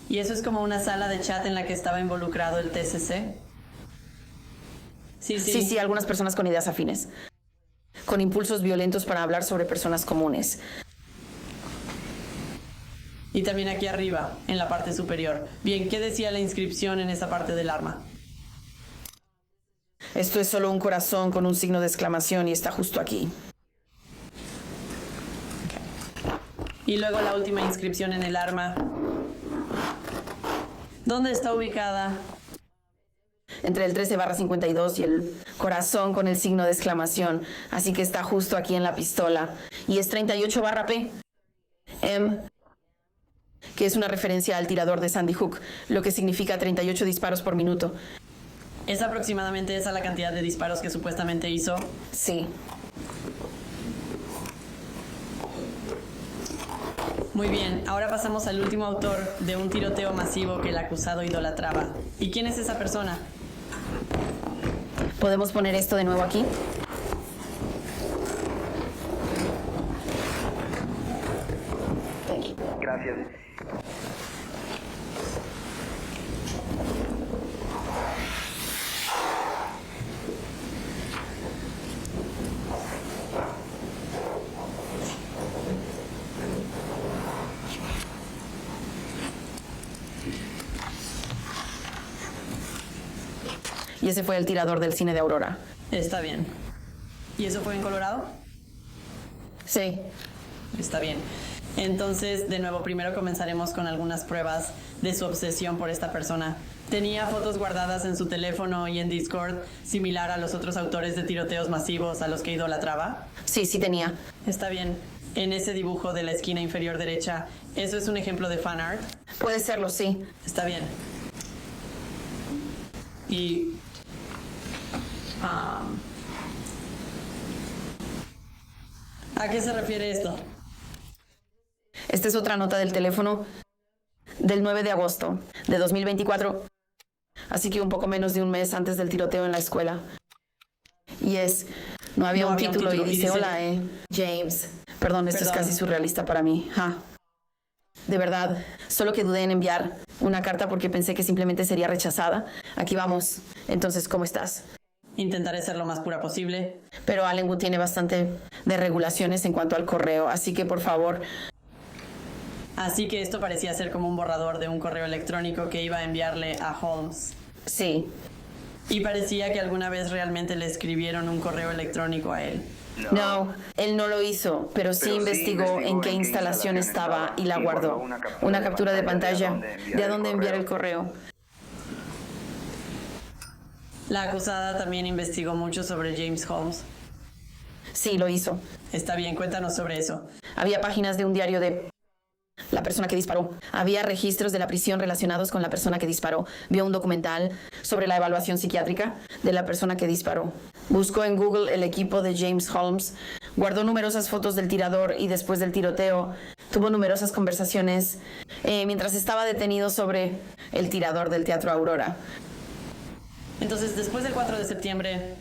¿Y eso es como una sala de chat en la que estaba involucrado el TCC? Sí, algunas personas con ideas afines. Con impulsos violentos para hablar sobre personas comunes. Y también aquí arriba, en la parte superior. Bien, ¿qué decía la inscripción en esa parte del arma? Esto es solo un corazón con un signo de exclamación y está justo aquí. Okay. Y luego la última inscripción en el arma. ¿Dónde está ubicada? Entre el 13/52 y el corazón con el signo de exclamación. Así que está justo aquí en la pistola. Y es 38/P. Que es una referencia al tirador de Sandy Hook, lo que significa 38 disparos por minuto. ¿Es aproximadamente esa la cantidad de disparos que supuestamente hizo? Sí. Muy bien, ahora pasamos al último autor de un tiroteo masivo que el acusado idolatraba. ¿Y quién es esa persona? ¿Podemos poner esto de nuevo aquí? Gracias. Y ese fue el tirador del cine de Aurora. Está bien. ¿Y eso fue en Colorado? Sí. Está bien. Entonces, de nuevo, primero comenzaremos con algunas pruebas de su obsesión por esta persona. ¿Tenía fotos guardadas en su teléfono y en Discord, similar a los otros autores de tiroteos masivos a los que idolatraba? Sí, sí tenía. Está bien. En ese dibujo de la esquina inferior derecha, ¿eso es un ejemplo de fan art? Puede serlo, sí. Está bien. Y... ¿a qué se refiere esto? Esta es otra nota del teléfono del 9 de agosto de 2024. Así que un poco menos de un mes antes del tiroteo en la escuela. Y no había un título y dice, hola, James. Perdón, esto es casi surrealista para mí. De verdad, solo que dudé en enviar una carta porque pensé que simplemente sería rechazada. Aquí vamos. Entonces, ¿cómo estás? Intentaré ser lo más pura posible. Pero Allenwood tiene bastante de regulaciones en cuanto al correo, así que por favor... Así que esto parecía ser como un borrador de un correo electrónico que iba a enviarle a Holmes. Sí. Y parecía que alguna vez realmente le escribieron un correo electrónico a él. No, él no lo hizo, pero sí investigó en qué instalación estaba y la guardó. Una captura de pantalla de a dónde enviar el correo. La acusada también investigó mucho sobre James Holmes. Sí, lo hizo. Está bien, cuéntanos sobre eso. Había páginas de un diario de la persona que disparó. Había registros de la prisión relacionados con la persona que disparó. Vio un documental sobre la evaluación psiquiátrica de la persona que disparó. Buscó en Google el equipo de James Holmes. Guardó numerosas fotos del tirador y después del tiroteo tuvo numerosas conversaciones mientras estaba detenido sobre el tirador del Teatro Aurora. Entonces, después del 4 de septiembre,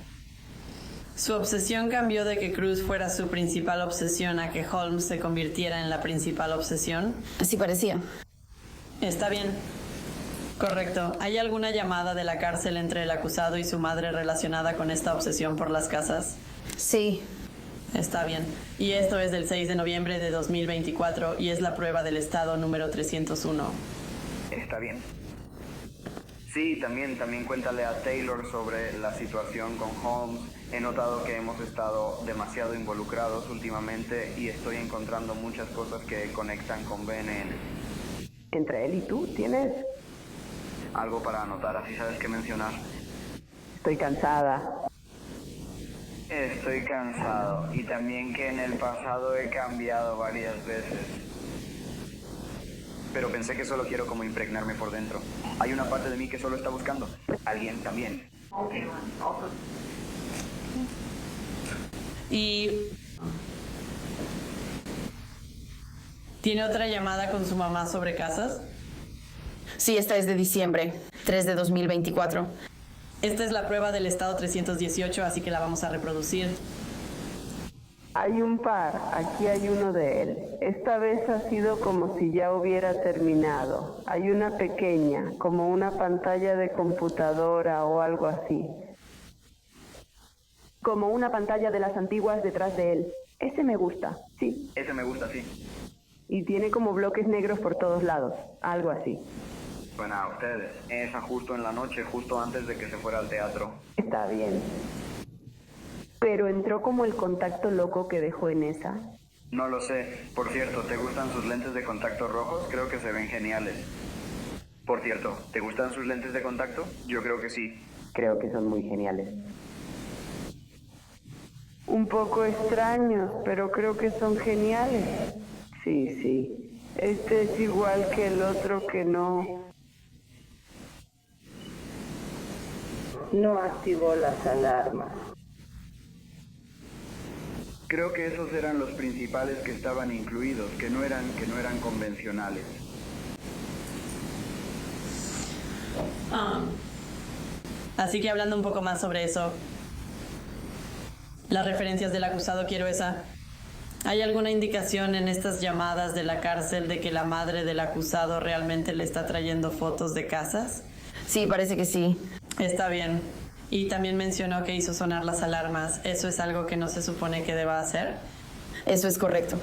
su obsesión cambió de que Cruz fuera su principal obsesión a que Holmes se convirtiera en la principal obsesión. Así parecía. Está bien. Correcto. ¿Hay alguna llamada de la cárcel entre el acusado y su madre relacionada con esta obsesión por las casas? Sí. Está bien. Y esto es del 6 de noviembre de 2024 y es la prueba del estado número 301. Está bien. Sí, también cuéntale a Taylor sobre la situación con Holmes. He notado que hemos estado demasiado involucrados últimamente y estoy encontrando muchas cosas que conectan con BNN. ¿Entre él y tú tienes? Algo para anotar, así sabes qué mencionar. Estoy cansada. Estoy cansado y también que en el pasado he cambiado varias veces. Pero pensé que solo quiero como impregnarme por dentro. Hay una parte de mí que solo está buscando alguien también. Y ¿tiene otra llamada con su mamá sobre casas? Sí, esta es de diciembre, 3 de 2024. Esta es la prueba del estado 318, así que la vamos a reproducir. Hay un par, aquí hay uno de él. Esta vez ha sido como si ya hubiera terminado. Hay una pequeña, como una pantalla de computadora o algo así. Como una pantalla de las antiguas detrás de él. Ese me gusta, sí. Ese me gusta, sí. Y tiene como bloques negros por todos lados, algo así. Bueno, a ustedes. Esa justo en la noche, justo antes de que se fuera al teatro. Está bien. Pero entró como el contacto loco que dejó en esa. No lo sé. Por cierto, ¿te gustan sus lentes de contacto rojos? Creo que se ven geniales. Por cierto, ¿te gustan sus lentes de contacto? Yo creo que sí. Creo que son muy geniales. Un poco extraños, pero creo que son geniales. Sí, sí. Este es igual que el otro que no activó las alarmas. Creo que esos eran los principales que estaban incluidos, que no eran convencionales. Así que hablando un poco más sobre eso, las referencias del acusado, quiero esa. ¿Hay alguna indicación en estas llamadas de la cárcel de que la madre del acusado realmente le está trayendo fotos de casas? Sí, parece que sí. Está bien. Y también mencionó que hizo sonar las alarmas. ¿Eso es algo que no se supone que deba hacer? Eso es correcto.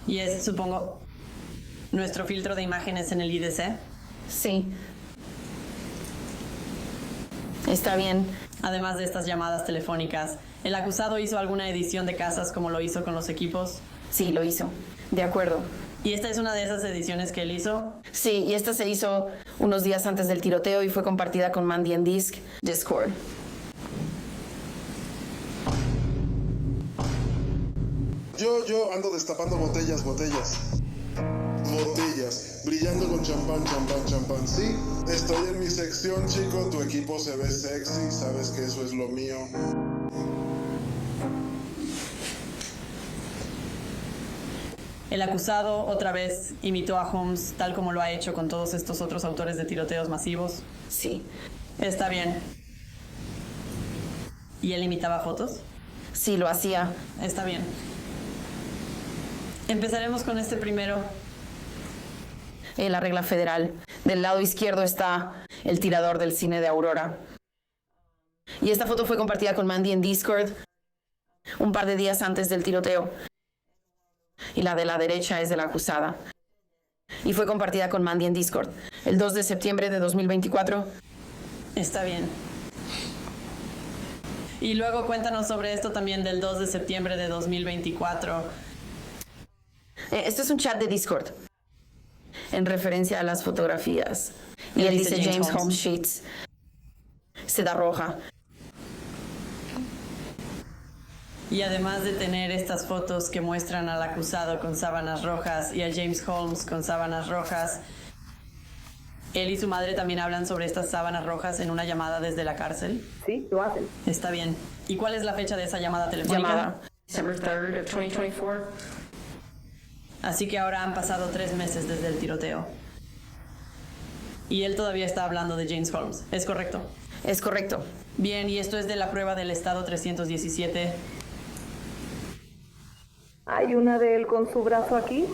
¿Y es, supongo, nuestro filtro de imágenes en el IDC? Sí. Está bien. Además de estas llamadas telefónicas, ¿el acusado hizo alguna edición de casas como lo hizo con los equipos? Sí, lo hizo. De acuerdo. ¿Y esta es una de esas ediciones que él hizo? Sí, y esta se hizo unos días antes del tiroteo y fue compartida con Mandy en Discord. Yo ando destapando botellas, brillando con champán, sí. Estoy en mi sección, chico, tu equipo se ve sexy, sabes que eso es lo mío. El acusado, otra vez, imitó a Holmes tal como lo ha hecho con todos estos otros autores de tiroteos masivos. Sí. Está bien. ¿Y él imitaba fotos? Sí, lo hacía. Está bien. Empezaremos con este primero. La regla federal. Del lado izquierdo está el tirador del cine de Aurora. Y esta foto fue compartida con Mandy en Discord un par de días antes del tiroteo. Y la de la derecha es de la acusada. Y fue compartida con Mandy en Discord el 2 de septiembre de 2024. Está bien. Y luego cuéntanos sobre esto también del 2 de septiembre de 2024. Esto es un chat de Discord en referencia a las fotografías. Y él dice James Holmes Sheets, seda roja. Y además de tener estas fotos que muestran al acusado con sábanas rojas y a James Holmes con sábanas rojas, él y su madre también hablan sobre estas sábanas rojas en una llamada desde la cárcel. Sí, lo hacen. Está bien. ¿Y cuál es la fecha de esa llamada telefónica? Llamada. December 3rd of 2024. Así que ahora han pasado 3 meses desde el tiroteo. Y él todavía está hablando de James Holmes, ¿es correcto? Es correcto. Bien, y esto es de la prueba del estado 317. Hay una de él con su brazo aquí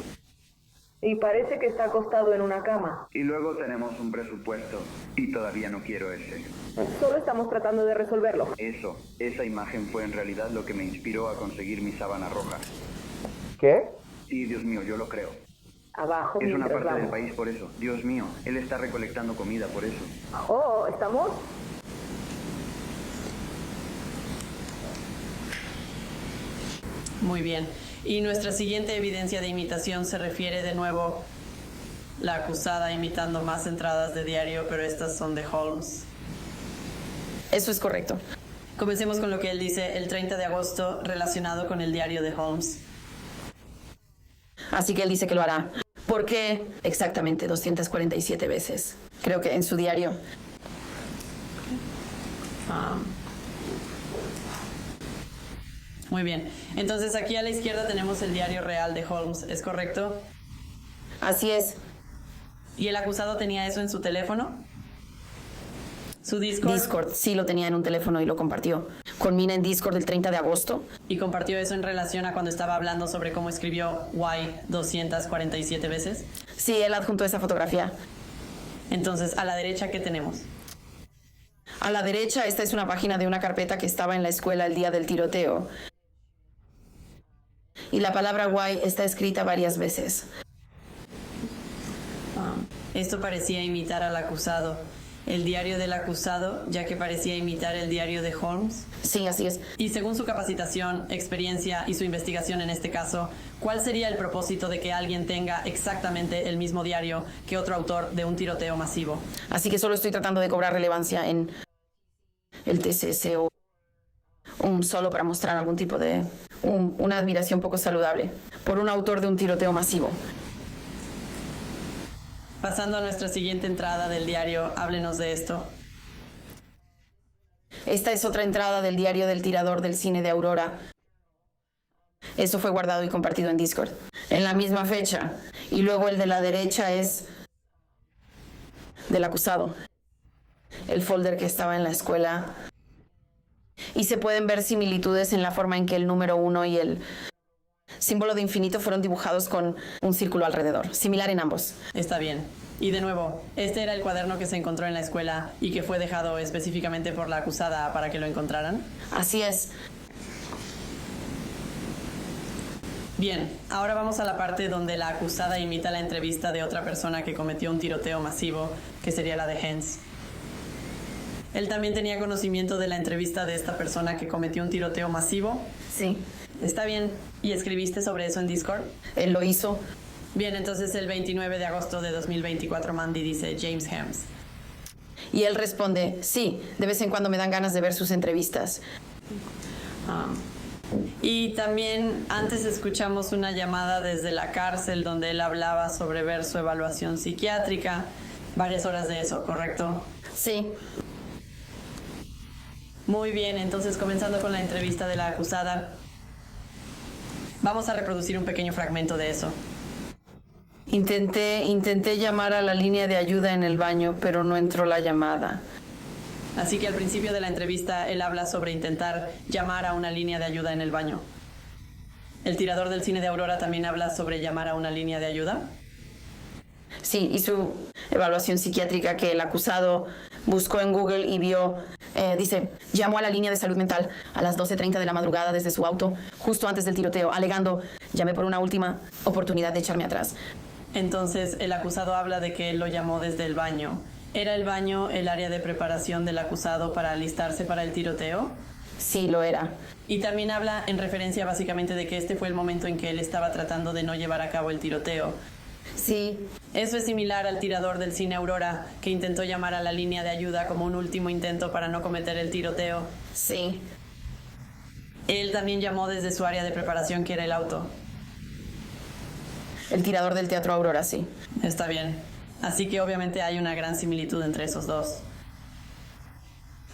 y parece que está acostado en una cama. Y luego tenemos un presupuesto y todavía no quiero ese. Solo estamos tratando de resolverlo. Esa imagen fue en realidad lo que me inspiró a conseguir mi sábana roja. ¿Qué? Sí, Dios mío, yo lo creo. Abajo. Es una mientras parte del vamos. país por eso. Dios mío, él está recolectando comida por eso. Oh, ¿estamos? Muy bien. Y nuestra siguiente evidencia de imitación se refiere de nuevo la acusada imitando más entradas de diario, pero estas son de Holmes. Eso es correcto. Comencemos con lo que él dice el 30 de agosto relacionado con el diario de Holmes. Así que él dice que lo hará. ¿Por qué exactamente 247 veces? Creo que en su diario. Muy bien. Entonces aquí a la izquierda tenemos el diario real de Holmes, ¿es correcto? Así es. ¿Y el acusado tenía eso en su teléfono? ¿Su Discord? Discord, sí lo tenía en un teléfono y lo compartió. Con Mina en Discord el 30 de agosto. ¿Y compartió eso en relación a cuando estaba hablando sobre cómo escribió Y 247 veces? Sí, él adjuntó esa fotografía. Entonces, a la derecha, ¿qué tenemos? A la derecha, esta es una página de una carpeta que estaba en la escuela el día del tiroteo. Y la palabra Y está escrita varias veces. Esto parecía imitar al acusado. El diario del acusado, ya que parecía imitar el diario de Holmes. Sí, así es. Y según su capacitación, experiencia y su investigación en este caso, ¿cuál sería el propósito de que alguien tenga exactamente el mismo diario que otro autor de un tiroteo masivo? Así que solo estoy tratando de cobrar relevancia en el TCC o solo para mostrar algún tipo de una admiración poco saludable por un autor de un tiroteo masivo. Pasando a nuestra siguiente entrada del diario, háblenos de esto. Esta es otra entrada del diario del tirador del cine de Aurora. Eso fue guardado y compartido en Discord. En la misma fecha. Y luego el de la derecha es del acusado. El folder que estaba en la escuela. Y se pueden ver similitudes en la forma en que el número 1 y el símbolo de infinito fueron dibujados con un círculo alrededor, similar en ambos. Está bien. Y de nuevo, este era el cuaderno que se encontró en la escuela y que fue dejado específicamente por la acusada para que lo encontraran. Así es. Bien, ahora vamos a la parte donde la acusada imita la entrevista de otra persona que cometió un tiroteo masivo, que sería la de Hens. ¿Él también tenía conocimiento de la entrevista de esta persona que cometió un tiroteo masivo? Sí. Está bien. ¿Y escribiste sobre eso en Discord? Él lo hizo. Bien, entonces el 29 de agosto de 2024 Mandy dice James Holmes. Y él responde, sí, de vez en cuando me dan ganas de ver sus entrevistas. Y también antes escuchamos una llamada desde la cárcel donde él hablaba sobre ver su evaluación psiquiátrica. Varias horas de eso, ¿correcto? Sí. Muy bien, entonces comenzando con la entrevista de la acusada, vamos a reproducir un pequeño fragmento de eso. Intenté llamar a la línea de ayuda en el baño, pero no entró la llamada. Así que al principio de la entrevista él habla sobre intentar llamar a una línea de ayuda en el baño. ¿El tirador del cine de Aurora también habla sobre llamar a una línea de ayuda? Sí, y su evaluación psiquiátrica que el acusado buscó en Google y vio, dice, llamó a la línea de salud mental a las 12:30 de la madrugada desde su auto, justo antes del tiroteo, alegando, llamé por una última oportunidad de echarme atrás. Entonces el acusado habla de que él lo llamó desde el baño. ¿Era el baño el área de preparación del acusado para alistarse para el tiroteo? Sí, lo era. Y también habla en referencia básicamente de que este fue el momento en que él estaba tratando de no llevar a cabo el tiroteo. Sí. Eso es similar al tirador del cine Aurora, que intentó llamar a la línea de ayuda como un último intento para no cometer el tiroteo. Sí. Él también llamó desde su área de preparación, que era el auto. El tirador del Teatro Aurora, sí. Está bien. Así que obviamente hay una gran similitud entre esos dos.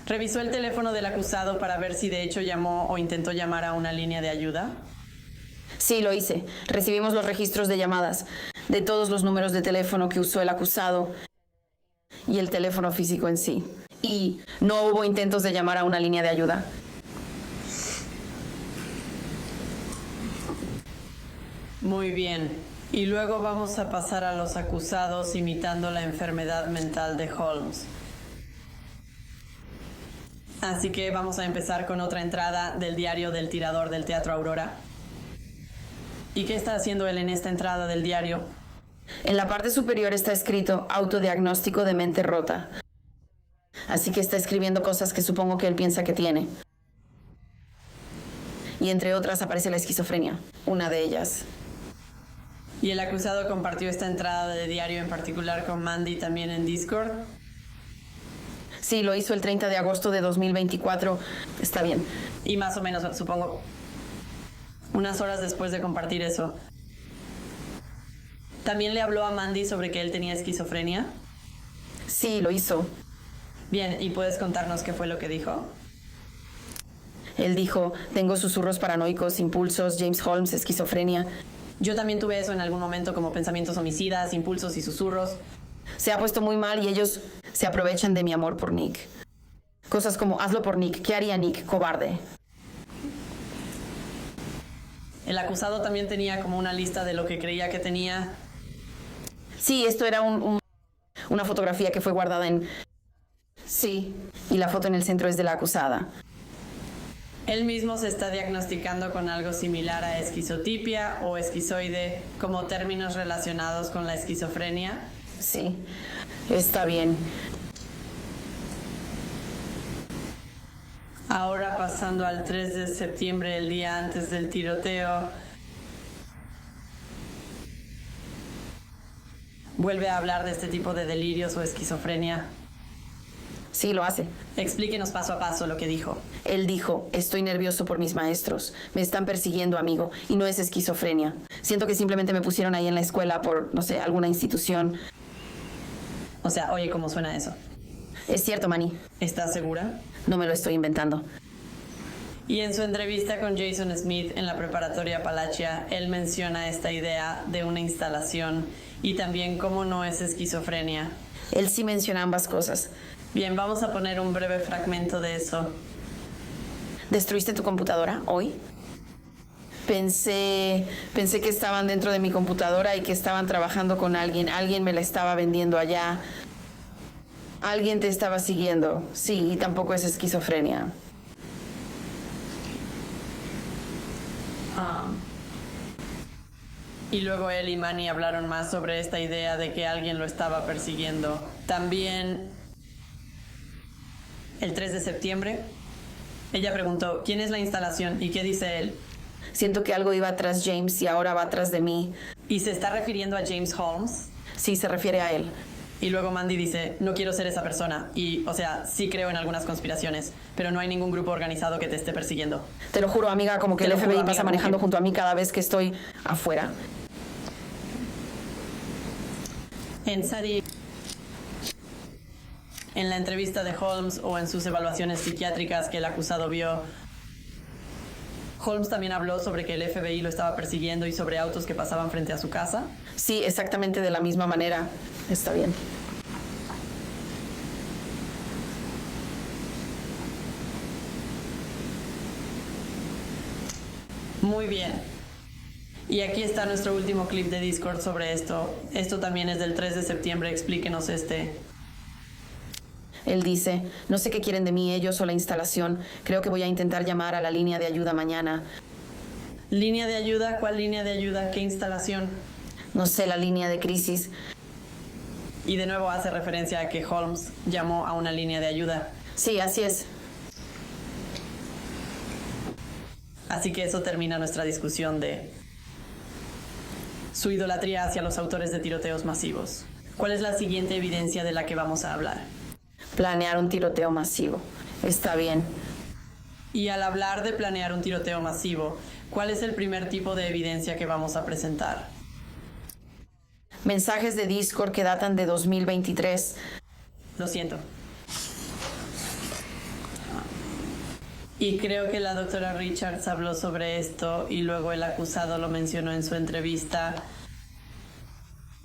¿Revisó el teléfono del acusado para ver si de hecho llamó o intentó llamar a una línea de ayuda? Sí, lo hice. Recibimos los registros de llamadas de todos los números de teléfono que usó el acusado y el teléfono físico en sí. Y no hubo intentos de llamar a una línea de ayuda. Muy bien. Y luego vamos a pasar a los acusados imitando la enfermedad mental de Holmes. Así que vamos a empezar con otra entrada del diario del tirador del Teatro Aurora. ¿Y qué está haciendo él en esta entrada del diario? En la parte superior está escrito autodiagnóstico de mente rota. Así que está escribiendo cosas que supongo que él piensa que tiene. Y entre otras aparece la esquizofrenia, una de ellas. ¿Y el acusado compartió esta entrada de diario en particular con Mandy también en Discord? Sí, lo hizo el 30 de agosto de 2024. Está bien. Y más o menos, supongo, unas horas después de compartir eso. ¿También le habló a Mandy sobre que él tenía esquizofrenia? Sí, lo hizo. Bien, ¿y puedes contarnos qué fue lo que dijo? Él dijo, tengo susurros paranoicos, impulsos, James Holmes, esquizofrenia. Yo también tuve eso en algún momento, como pensamientos homicidas, impulsos y susurros. Se ha puesto muy mal y ellos se aprovechan de mi amor por Nick. Cosas como, hazlo por Nick. ¿Qué haría Nick? Cobarde. El acusado también tenía como una lista de lo que creía que tenía. Sí, esto era una fotografía que fue guardada en... Sí, y la foto en el centro es de la acusada. Él mismo se está diagnosticando con algo similar a esquizotipia o esquizoide como términos relacionados con la esquizofrenia. Sí, está bien. Ahora pasando al 3 de septiembre, el día antes del tiroteo, vuelve a hablar de este tipo de delirios o esquizofrenia. Sí, lo hace. Explíquenos paso a paso lo que dijo. Él dijo, estoy nervioso por mis maestros. Me están persiguiendo, amigo. Y no es esquizofrenia. Siento que simplemente me pusieron ahí en la escuela por, no sé, alguna institución. O sea, oye, ¿cómo suena eso? Es cierto, Manny. ¿Estás segura? No me lo estoy inventando. Y en su entrevista con Jason Smith en la preparatoria Appalachia, él menciona esta idea de una instalación y también cómo no es esquizofrenia. Él sí menciona ambas cosas. Bien, vamos a poner un breve fragmento de eso. ¿Destruiste tu computadora hoy? Pensé que estaban dentro de mi computadora y que estaban trabajando con alguien. Alguien me la estaba vendiendo allá. Alguien te estaba siguiendo. Sí, y tampoco es esquizofrenia. Y luego él y Manny hablaron más sobre esta idea de que alguien lo estaba persiguiendo. También, el 3 de septiembre, ella preguntó, ¿quién es la instalación? ¿Y qué dice él? Siento que algo iba tras James y ahora va tras de mí. ¿Y se está refiriendo a James Holmes? Sí, se refiere a él. Y luego Mandy dice, no quiero ser esa persona. Y, o sea, sí creo en algunas conspiraciones, pero no hay ningún grupo organizado que te esté persiguiendo. Te lo juro, amiga, como que el FBI pasa manejando junto a mí cada vez que estoy afuera. En Sadie, en la entrevista de Holmes o en sus evaluaciones psiquiátricas que el acusado vio, Holmes también habló sobre que el FBI lo estaba persiguiendo y sobre autos que pasaban frente a su casa. Sí, exactamente de la misma manera. Está bien. Muy bien. Y aquí está nuestro último clip de Discord sobre esto. Esto también es del 3 de septiembre. Explíquenos este. Él dice, no sé qué quieren de mí ellos o la instalación. Creo que voy a intentar llamar a la línea de ayuda mañana. ¿Línea de ayuda? ¿Cuál línea de ayuda? ¿Qué instalación? No sé, la línea de crisis. Y de nuevo hace referencia a que Holmes llamó a una línea de ayuda. Sí, así es. Así que eso termina nuestra discusión de su idolatría hacia los autores de tiroteos masivos. ¿Cuál es la siguiente evidencia de la que vamos a hablar? Planear un tiroteo masivo. Está bien. Y al hablar de planear un tiroteo masivo, ¿cuál es el primer tipo de evidencia que vamos a presentar? Mensajes de Discord que datan de 2023. Lo siento. Y creo que la doctora Richards habló sobre esto y luego el acusado lo mencionó en su entrevista.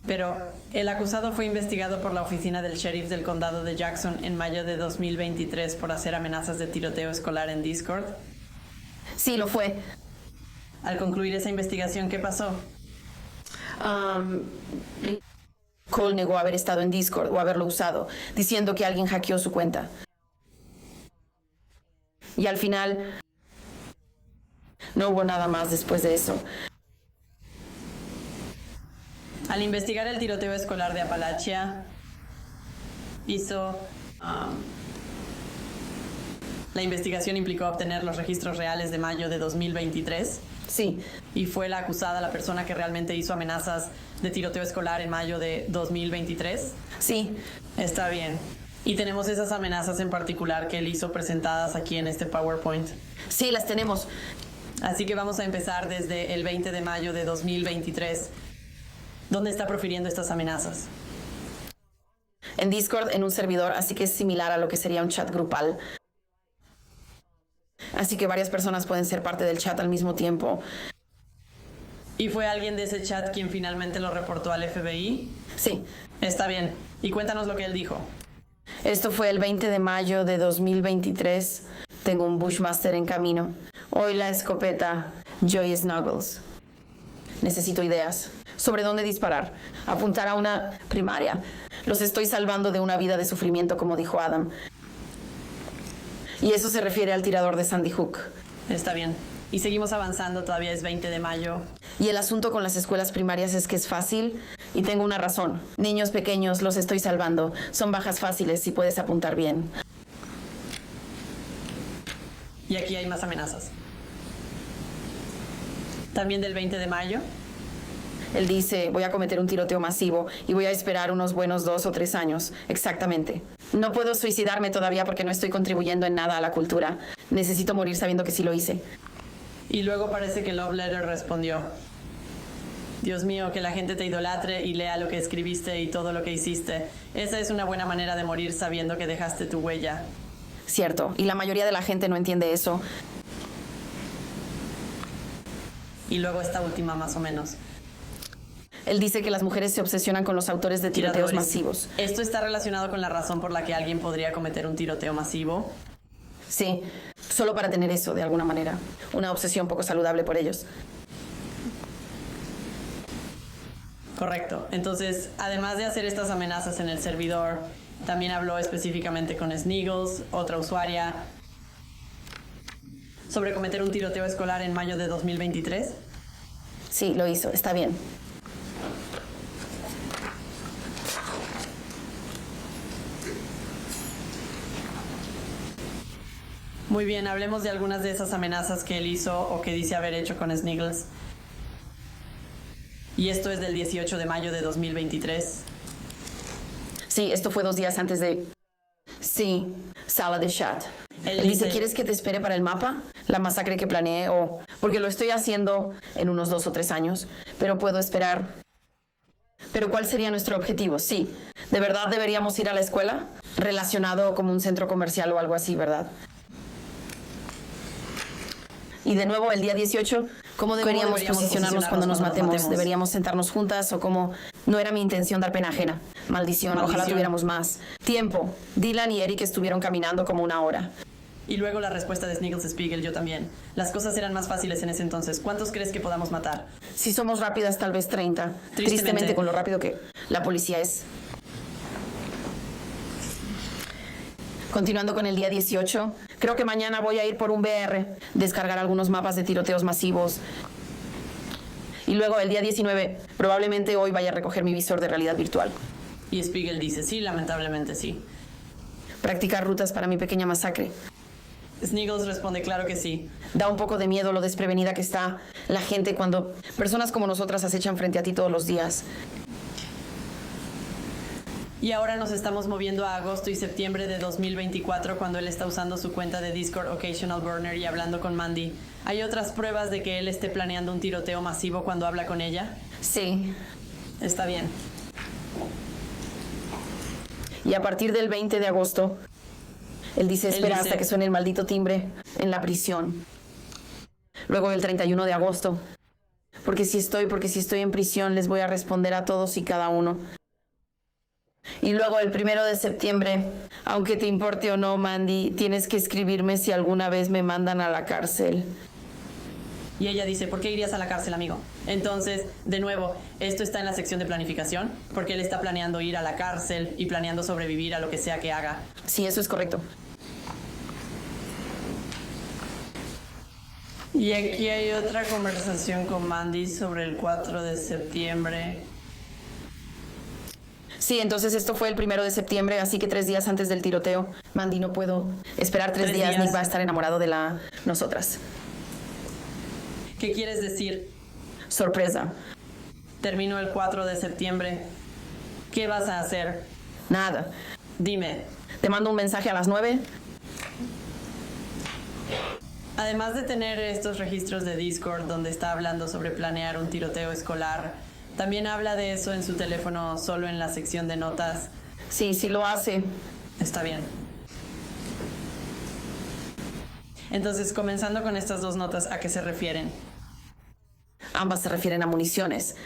Pero el acusado fue investigado por la oficina del sheriff del condado de Jackson en mayo de 2023 por hacer amenazas de tiroteo escolar en Discord. Sí, lo fue. Al concluir esa investigación, ¿qué pasó? Cole negó haber estado en Discord o haberlo usado, diciendo que alguien hackeó su cuenta. Y al final, no hubo nada más después de eso. Al investigar el tiroteo escolar de Appalachia, la investigación implicó obtener los registros reales de mayo de 2023. Sí. Y fue la acusada la persona que realmente hizo amenazas de tiroteo escolar en mayo de 2023. Sí. Está bien. Y tenemos esas amenazas en particular que él hizo presentadas aquí en este PowerPoint. Sí, las tenemos. Así que vamos a empezar desde el 20 de mayo de 2023. ¿Dónde está profiriendo estas amenazas? En Discord, en un servidor, así que es similar a lo que sería un chat grupal. Así que varias personas pueden ser parte del chat al mismo tiempo. ¿Y fue alguien de ese chat quien finalmente lo reportó al FBI? Sí. Está bien. Y cuéntanos lo que él dijo. Esto fue el 20 de mayo de 2023. Tengo un Bushmaster en camino. Hoy la escopeta Joy Snuggles. Necesito ideas sobre dónde disparar. Apuntar a una primaria. Los estoy salvando de una vida de sufrimiento, como dijo Adam. Y eso se refiere al tirador de Sandy Hook. Está bien. Y seguimos avanzando, todavía es 20 de mayo. Y el asunto con las escuelas primarias es que es fácil y tengo una razón. Niños pequeños, los estoy salvando. Son bajas fáciles si puedes apuntar bien. Y aquí hay más amenazas. También del 20 de mayo. Él dice, voy a cometer un tiroteo masivo y voy a esperar unos buenos 2 o 3 años. Exactamente. No puedo suicidarme todavía porque no estoy contribuyendo en nada a la cultura. Necesito morir sabiendo que sí lo hice. Y luego parece que Love Letter respondió: Dios mío, que la gente te idolatre y lea lo que escribiste y todo lo que hiciste. Esa es una buena manera de morir sabiendo que dejaste tu huella. Cierto, y la mayoría de la gente no entiende eso. Y luego esta última más o menos. Él dice que las mujeres se obsesionan con los autores de tiroteos masivos. ¿Esto está relacionado con la razón por la que alguien podría cometer un tiroteo masivo? Sí, solo para tener eso, de alguna manera. Una obsesión poco saludable por ellos. Correcto. Entonces, además de hacer estas amenazas en el servidor, también habló específicamente con Sniggles, otra usuaria, sobre cometer un tiroteo escolar en mayo de 2023. Sí, lo hizo. Está bien. Muy bien, hablemos de algunas de esas amenazas que él hizo o que dice haber hecho con Sniggles. Y esto es del 18 de mayo de 2023. Sí, esto fue 2 días antes de... Sí, sala de chat. Él dice, ¿quieres que te espere para el mapa? La masacre que planeé o... Porque lo estoy haciendo en unos 2 o 3 años, pero puedo esperar. ¿Pero cuál sería nuestro objetivo? Sí, ¿de verdad deberíamos ir a la escuela? Relacionado como un centro comercial o algo así, ¿verdad? Y de nuevo, el día 18, ¿cómo deberíamos posicionarnos cuando nos matemos? ¿Deberíamos sentarnos juntas o cómo? No era mi intención dar pena ajena. Maldición, ojalá tuviéramos más tiempo. Dylan y Eric estuvieron caminando como 1 hora. Y luego la respuesta de Sniggles Spiegel, yo también. Las cosas eran más fáciles en ese entonces. ¿Cuántos crees que podamos matar? Si somos rápidas, tal vez 30. Tristemente con lo rápido que la policía es. Continuando con el día 18, creo que mañana voy a ir por un VR, descargar algunos mapas de tiroteos masivos. Y luego el día 19, probablemente hoy vaya a recoger mi visor de realidad virtual. Y Spiegel dice, sí, lamentablemente sí. Practicar rutas para mi pequeña masacre. Sniggles responde, claro que sí. Da un poco de miedo lo desprevenida que está la gente cuando personas como nosotras acechan frente a ti todos los días. Y ahora nos estamos moviendo a agosto y septiembre de 2024 cuando él está usando su cuenta de Discord Occasional Burner y hablando con Mandy. ¿Hay otras pruebas de que él esté planeando un tiroteo masivo cuando habla con ella? Sí. Está bien. Y a partir del 20 de agosto, él dice espera hasta que suene el maldito timbre en la prisión. Luego el 31 de agosto, porque si estoy en prisión les voy a responder a todos y cada uno. Y luego el 1 de septiembre, aunque te importe o no, Mandy, tienes que escribirme si alguna vez me mandan a la cárcel. Y ella dice, ¿por qué irías a la cárcel, amigo? Entonces, de nuevo, esto está en la sección de planificación, porque él está planeando ir a la cárcel y planeando sobrevivir a lo que sea que haga. Sí, eso es correcto. Y aquí hay otra conversación con Mandy sobre el 4 de septiembre. Sí, entonces esto fue el 1 de septiembre, así que 3 días antes del tiroteo. Mandy, no puedo esperar 3 días. Nick va a estar enamorado de nosotras. ¿Qué quieres decir? Sorpresa. Termino el 4 de septiembre. ¿Qué vas a hacer? Nada. Dime. Te mando un mensaje a las 9. Además de tener estos registros de Discord donde está hablando sobre planear un tiroteo escolar, también habla de eso en su teléfono solo en la sección de notas. Sí, sí lo hace. Está bien. Entonces, comenzando con estas dos notas, ¿a qué se refieren? Ambas se refieren a municiones.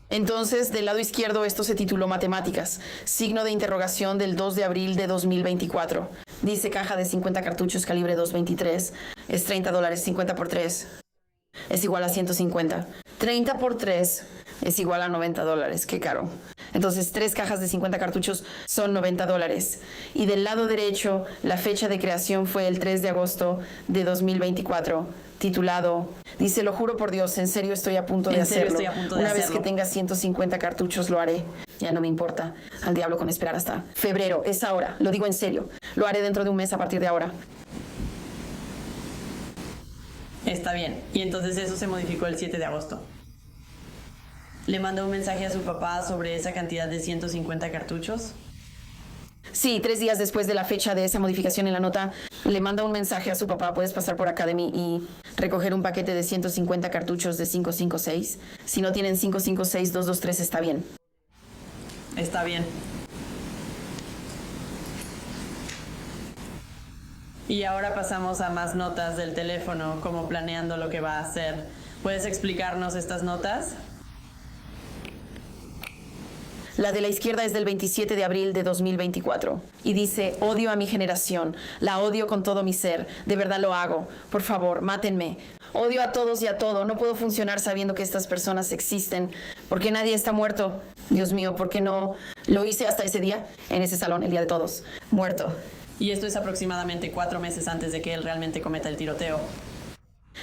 Entonces, del lado izquierdo esto se tituló Matemáticas, signo de interrogación del 2 de abril de 2024. Dice caja de 50 cartuchos calibre .223. Es $30, 50 por 3. Es igual a 150. 30 por 3 es igual a $90. Qué caro. Entonces, 3 cajas de 50 cartuchos son $90. Y del lado derecho, la fecha de creación fue el 3 de agosto de 2024. Titulado, dice, lo juro por Dios, en serio estoy a punto de hacerlo. Una vez que tenga 150 cartuchos lo haré. Ya no me importa. Al diablo con esperar hasta febrero. Es ahora. Lo digo en serio. Lo haré dentro de un mes a partir de ahora. Está bien. Y entonces eso se modificó el 7 de agosto. ¿Le mandó un mensaje a su papá sobre esa cantidad de 150 cartuchos? Sí, 3 días después de la fecha de esa modificación en la nota, le manda un mensaje a su papá. Puedes pasar por Academy y recoger un paquete de 150 cartuchos de 556. Si no tienen 556, 223 está bien. Está bien. Y ahora pasamos a más notas del teléfono, como planeando lo que va a hacer. ¿Puedes explicarnos estas notas? La de la izquierda es del 27 de abril de 2024 y dice, odio a mi generación, la odio con todo mi ser, de verdad lo hago, por favor, mátenme. Odio a todos y a todo, no puedo funcionar sabiendo que estas personas existen, porque nadie está muerto. Dios mío, ¿por qué no lo hice hasta ese día, en ese salón, el día de todos? Muerto. Y esto es aproximadamente 4 meses antes de que él realmente cometa el tiroteo.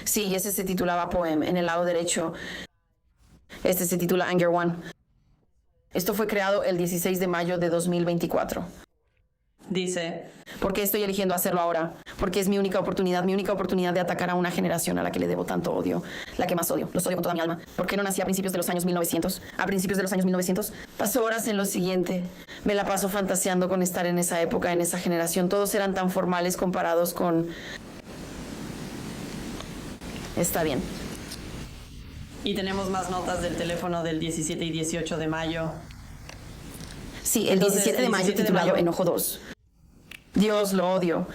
Sí, ese se titulaba Poem, en el lado derecho. Este se titula Anger One. Esto fue creado el 16 de mayo de 2024. Dice, ¿por qué estoy eligiendo hacerlo ahora? Porque es mi única oportunidad de atacar a una generación a la que le debo tanto odio. La que más odio, los odio con toda mi alma. ¿Por qué no nací a principios de los años 1900? A principios de los años 1900 paso horas en lo siguiente. Me la paso fantaseando con estar en esa época, en esa generación. Todos eran tan formales comparados con... Está bien. Y tenemos más notas del teléfono del 17 y 18 de mayo. Sí, el 17 de mayo titulado Enojo 2. Dios, lo odio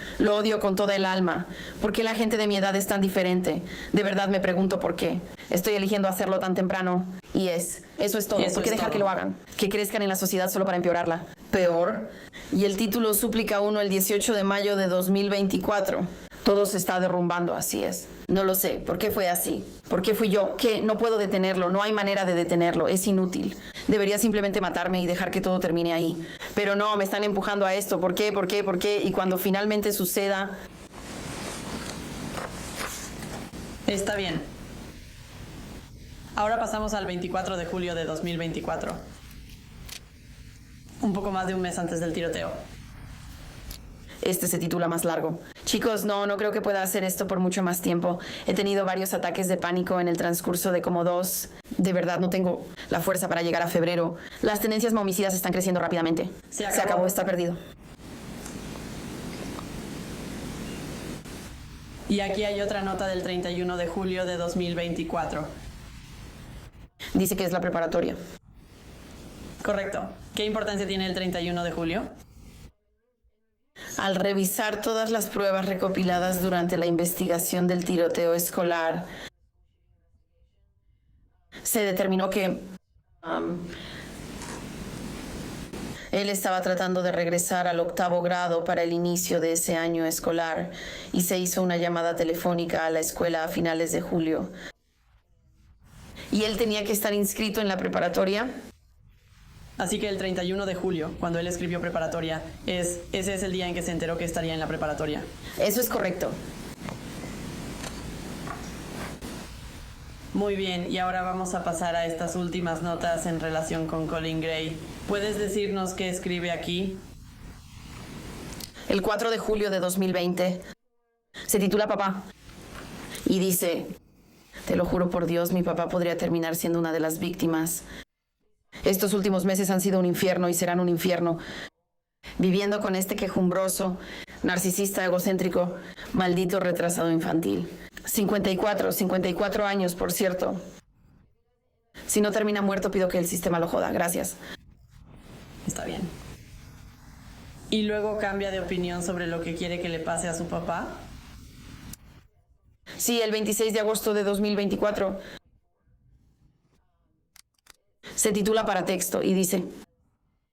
con toda el alma. ¿Por qué la gente de mi edad es tan diferente? De verdad me pregunto por qué. Estoy eligiendo hacerlo tan temprano. Y eso es todo. ¿Por qué dejar que lo hagan? Que crezcan en la sociedad solo para empeorarla. Peor. Y el título Súplica 1 el 18 de mayo de 2024. Todo se está derrumbando, así es. No lo sé. ¿Por qué fue así? ¿Por qué fui yo? ¿Qué? No puedo detenerlo. No hay manera de detenerlo. Es inútil. Debería simplemente matarme y dejar que todo termine ahí. Pero no, me están empujando a esto. ¿Por qué? ¿Por qué? ¿Por qué? Y cuando finalmente suceda... Está bien. Ahora pasamos al 24 de julio de 2024. Un poco más de un mes antes del tiroteo. Este se titula más largo. Chicos, no creo que pueda hacer esto por mucho más tiempo. He tenido varios ataques de pánico en el transcurso de como 2. De verdad, no tengo la fuerza para llegar a febrero. Las tendencias homicidas están creciendo rápidamente. Se acabó, está perdido. Y aquí hay otra nota del 31 de julio de 2024. Dice que es la preparatoria. Correcto. ¿Qué importancia tiene el 31 de julio? Al revisar todas las pruebas recopiladas durante la investigación del tiroteo escolar, se determinó que él estaba tratando de regresar al 8º grado para el inicio de ese año escolar y se hizo una llamada telefónica a la escuela a finales de julio. Y él tenía que estar inscrito en la preparatoria. Así que el 31 de julio, cuando él escribió preparatoria, ese es el día en que se enteró que estaría en la preparatoria. Eso es correcto. Muy bien, y ahora vamos a pasar a estas últimas notas en relación con Colin Gray. ¿Puedes decirnos qué escribe aquí? El 4 de julio de 2020. Se titula Papá. Y dice: te lo juro por Dios, mi papá podría terminar siendo una de las víctimas. Estos últimos meses han sido un infierno y serán un infierno. Viviendo con este quejumbroso, narcisista egocéntrico, maldito retrasado infantil. 54 años, por cierto. Si no termina muerto, pido que el sistema lo joda. Gracias. Está bien. ¿Y luego cambia de opinión sobre lo que quiere que le pase a su papá? Sí, el 26 de agosto de 2024. Se titula Paratexto y dice: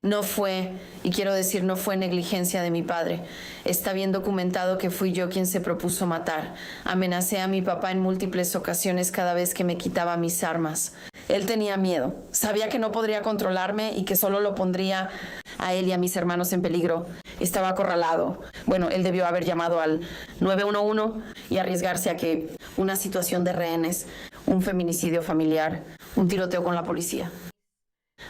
no fue, y quiero decir no fue negligencia de mi padre. Está bien documentado que fui yo quien se propuso matar. Amenacé a mi papá en múltiples ocasiones cada vez que me quitaba mis armas. Él tenía miedo. Sabía que no podría controlarme y que solo lo pondría a él y a mis hermanos en peligro. Estaba acorralado. Bueno, él debió haber llamado al 911 y arriesgarse a que una situación de rehenes, un feminicidio familiar, un tiroteo con la policía.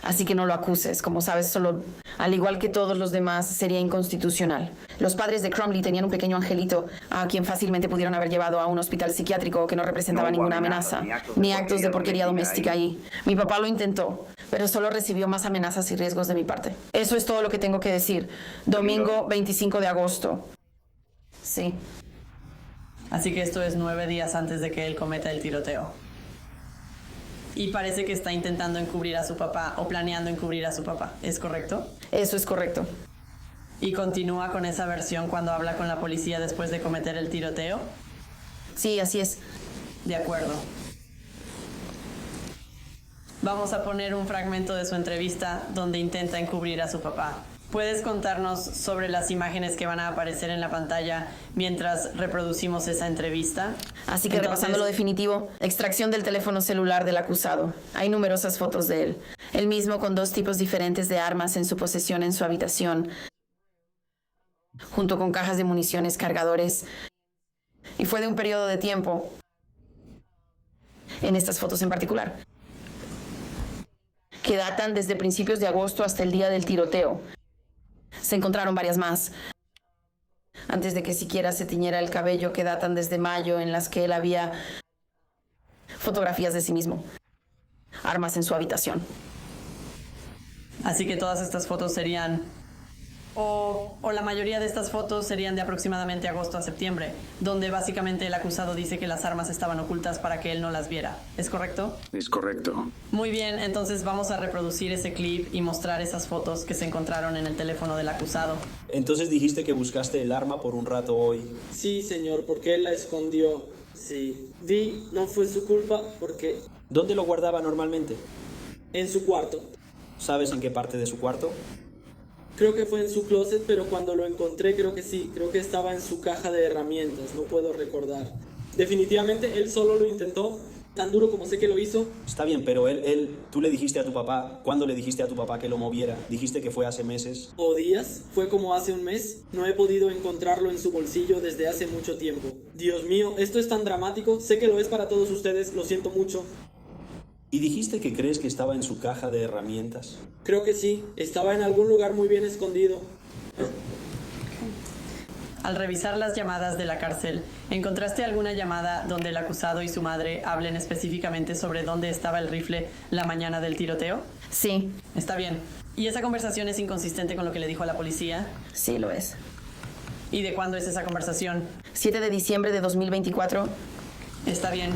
Así que no lo acuses. Como sabes, solo, al igual que todos los demás, sería inconstitucional. Los padres de Crumley tenían un pequeño angelito a quien fácilmente pudieron haber llevado a un hospital psiquiátrico que no representaba ninguna amenaza, ni actos de porquería doméstica ahí. Mi papá lo intentó, pero solo recibió más amenazas y riesgos de mi parte. Eso es todo lo que tengo que decir. Domingo 25 de agosto. Sí. Así que esto es 9 días antes de que él cometa el tiroteo. Y parece que está intentando encubrir a su papá o planeando encubrir a su papá. ¿Es correcto? Eso es correcto. ¿Y continúa con esa versión cuando habla con la policía después de cometer el tiroteo? Sí, así es. De acuerdo. Vamos a poner un fragmento de su entrevista donde intenta encubrir a su papá. ¿Puedes contarnos sobre las imágenes que van a aparecer en la pantalla mientras reproducimos esa entrevista? Así que repasando lo definitivo, extracción del teléfono celular del acusado. Hay numerosas fotos de él. Él mismo con 2 tipos diferentes de armas en su posesión en su habitación, junto con cajas de municiones, cargadores. Y fue de un periodo de tiempo, en estas fotos en particular, que datan desde principios de agosto hasta el día del tiroteo. Se encontraron varias más, antes de que siquiera se tiñera el cabello, que datan desde mayo, en las que él había fotografías de sí mismo, armas en su habitación. Así que todas estas fotos serían, o la mayoría de estas fotos serían de aproximadamente agosto a septiembre, donde básicamente el acusado dice que las armas estaban ocultas para que él no las viera. ¿Es correcto? Es correcto. Muy bien, entonces vamos a reproducir ese clip y mostrar esas fotos que se encontraron en el teléfono del acusado. Entonces dijiste que buscaste el arma por un rato hoy. Sí, señor, porque él la escondió. Sí. No fue su culpa porque... ¿Dónde lo guardaba normalmente? En su cuarto. ¿Sabes en qué parte de su cuarto? Creo que fue en su closet, pero cuando lo encontré creo que sí. Creo que estaba en su caja de herramientas, no puedo recordar. Definitivamente él solo lo intentó, tan duro como sé que lo hizo. Está bien, pero tú le dijiste a tu papá, ¿cuándo le dijiste a tu papá que lo moviera? ¿Dijiste que fue hace meses? ¿O días? Fue como hace un mes. No he podido encontrarlo en su bolsillo desde hace mucho tiempo. Dios mío, esto es tan dramático. Sé que lo es para todos ustedes, lo siento mucho. ¿Y dijiste que crees que estaba en su caja de herramientas? Creo que sí, estaba en algún lugar muy bien escondido. al revisar las llamadas de la cárcel, ¿encontraste alguna llamada donde el acusado y su madre hablen específicamente sobre dónde estaba el rifle la mañana del tiroteo? Sí. Está bien. ¿Y esa conversación es inconsistente con lo que le dijo a la policía? Sí, lo es. ¿Y de cuándo es esa conversación? 7 de diciembre de 2024. Está bien.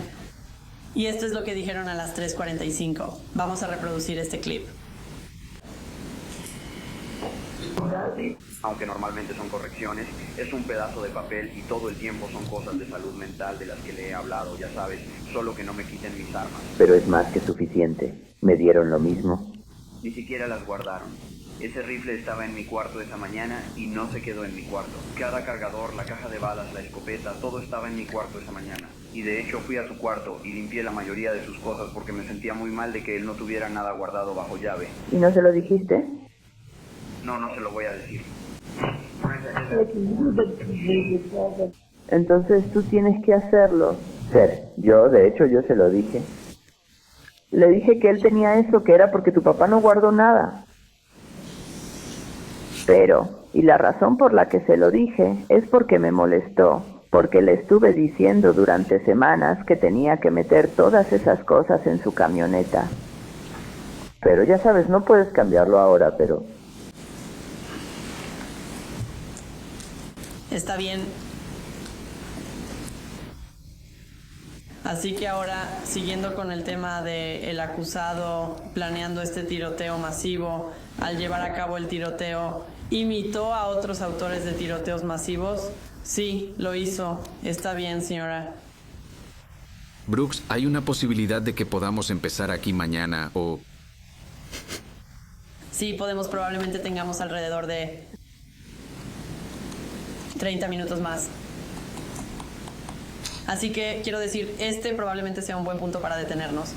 Y esto es lo que dijeron a las 3:45. Vamos a reproducir este clip. Aunque normalmente son correcciones, es un pedazo de papel y todo el tiempo son cosas de salud mental de las que le he hablado, ya sabes, solo que no me quiten mis armas. Pero es más que suficiente. ¿Me dieron lo mismo? Ni siquiera las guardaron. Ese rifle estaba en mi cuarto esa mañana y no se quedó en mi cuarto. Cada cargador, la caja de balas, la escopeta, todo estaba en mi cuarto esa mañana. Y de hecho fui a su cuarto y limpié la mayoría de sus cosas porque me sentía muy mal de que él no tuviera nada guardado bajo llave. ¿Y no se lo dijiste? No, no se lo voy a decir. Entonces tú tienes que hacerlo. Yo se lo dije. Le dije que él tenía eso, que era porque tu papá no guardó nada. Pero, y la razón por la que se lo dije es porque me molestó, porque le estuve diciendo durante semanas que tenía que meter todas esas cosas en su camioneta. Pero ya sabes, no puedes cambiarlo ahora, pero... Está bien. Así que ahora, siguiendo con el tema del acusado planeando este tiroteo masivo, al llevar a cabo el tiroteo, ¿imitó a otros autores de tiroteos masivos? Sí, lo hizo. Está bien, señora. Brooks, ¿hay una posibilidad de que podamos empezar aquí mañana o...? Sí, probablemente tengamos alrededor de 30 minutos más. Así que quiero decir, este probablemente sea un buen punto para detenernos.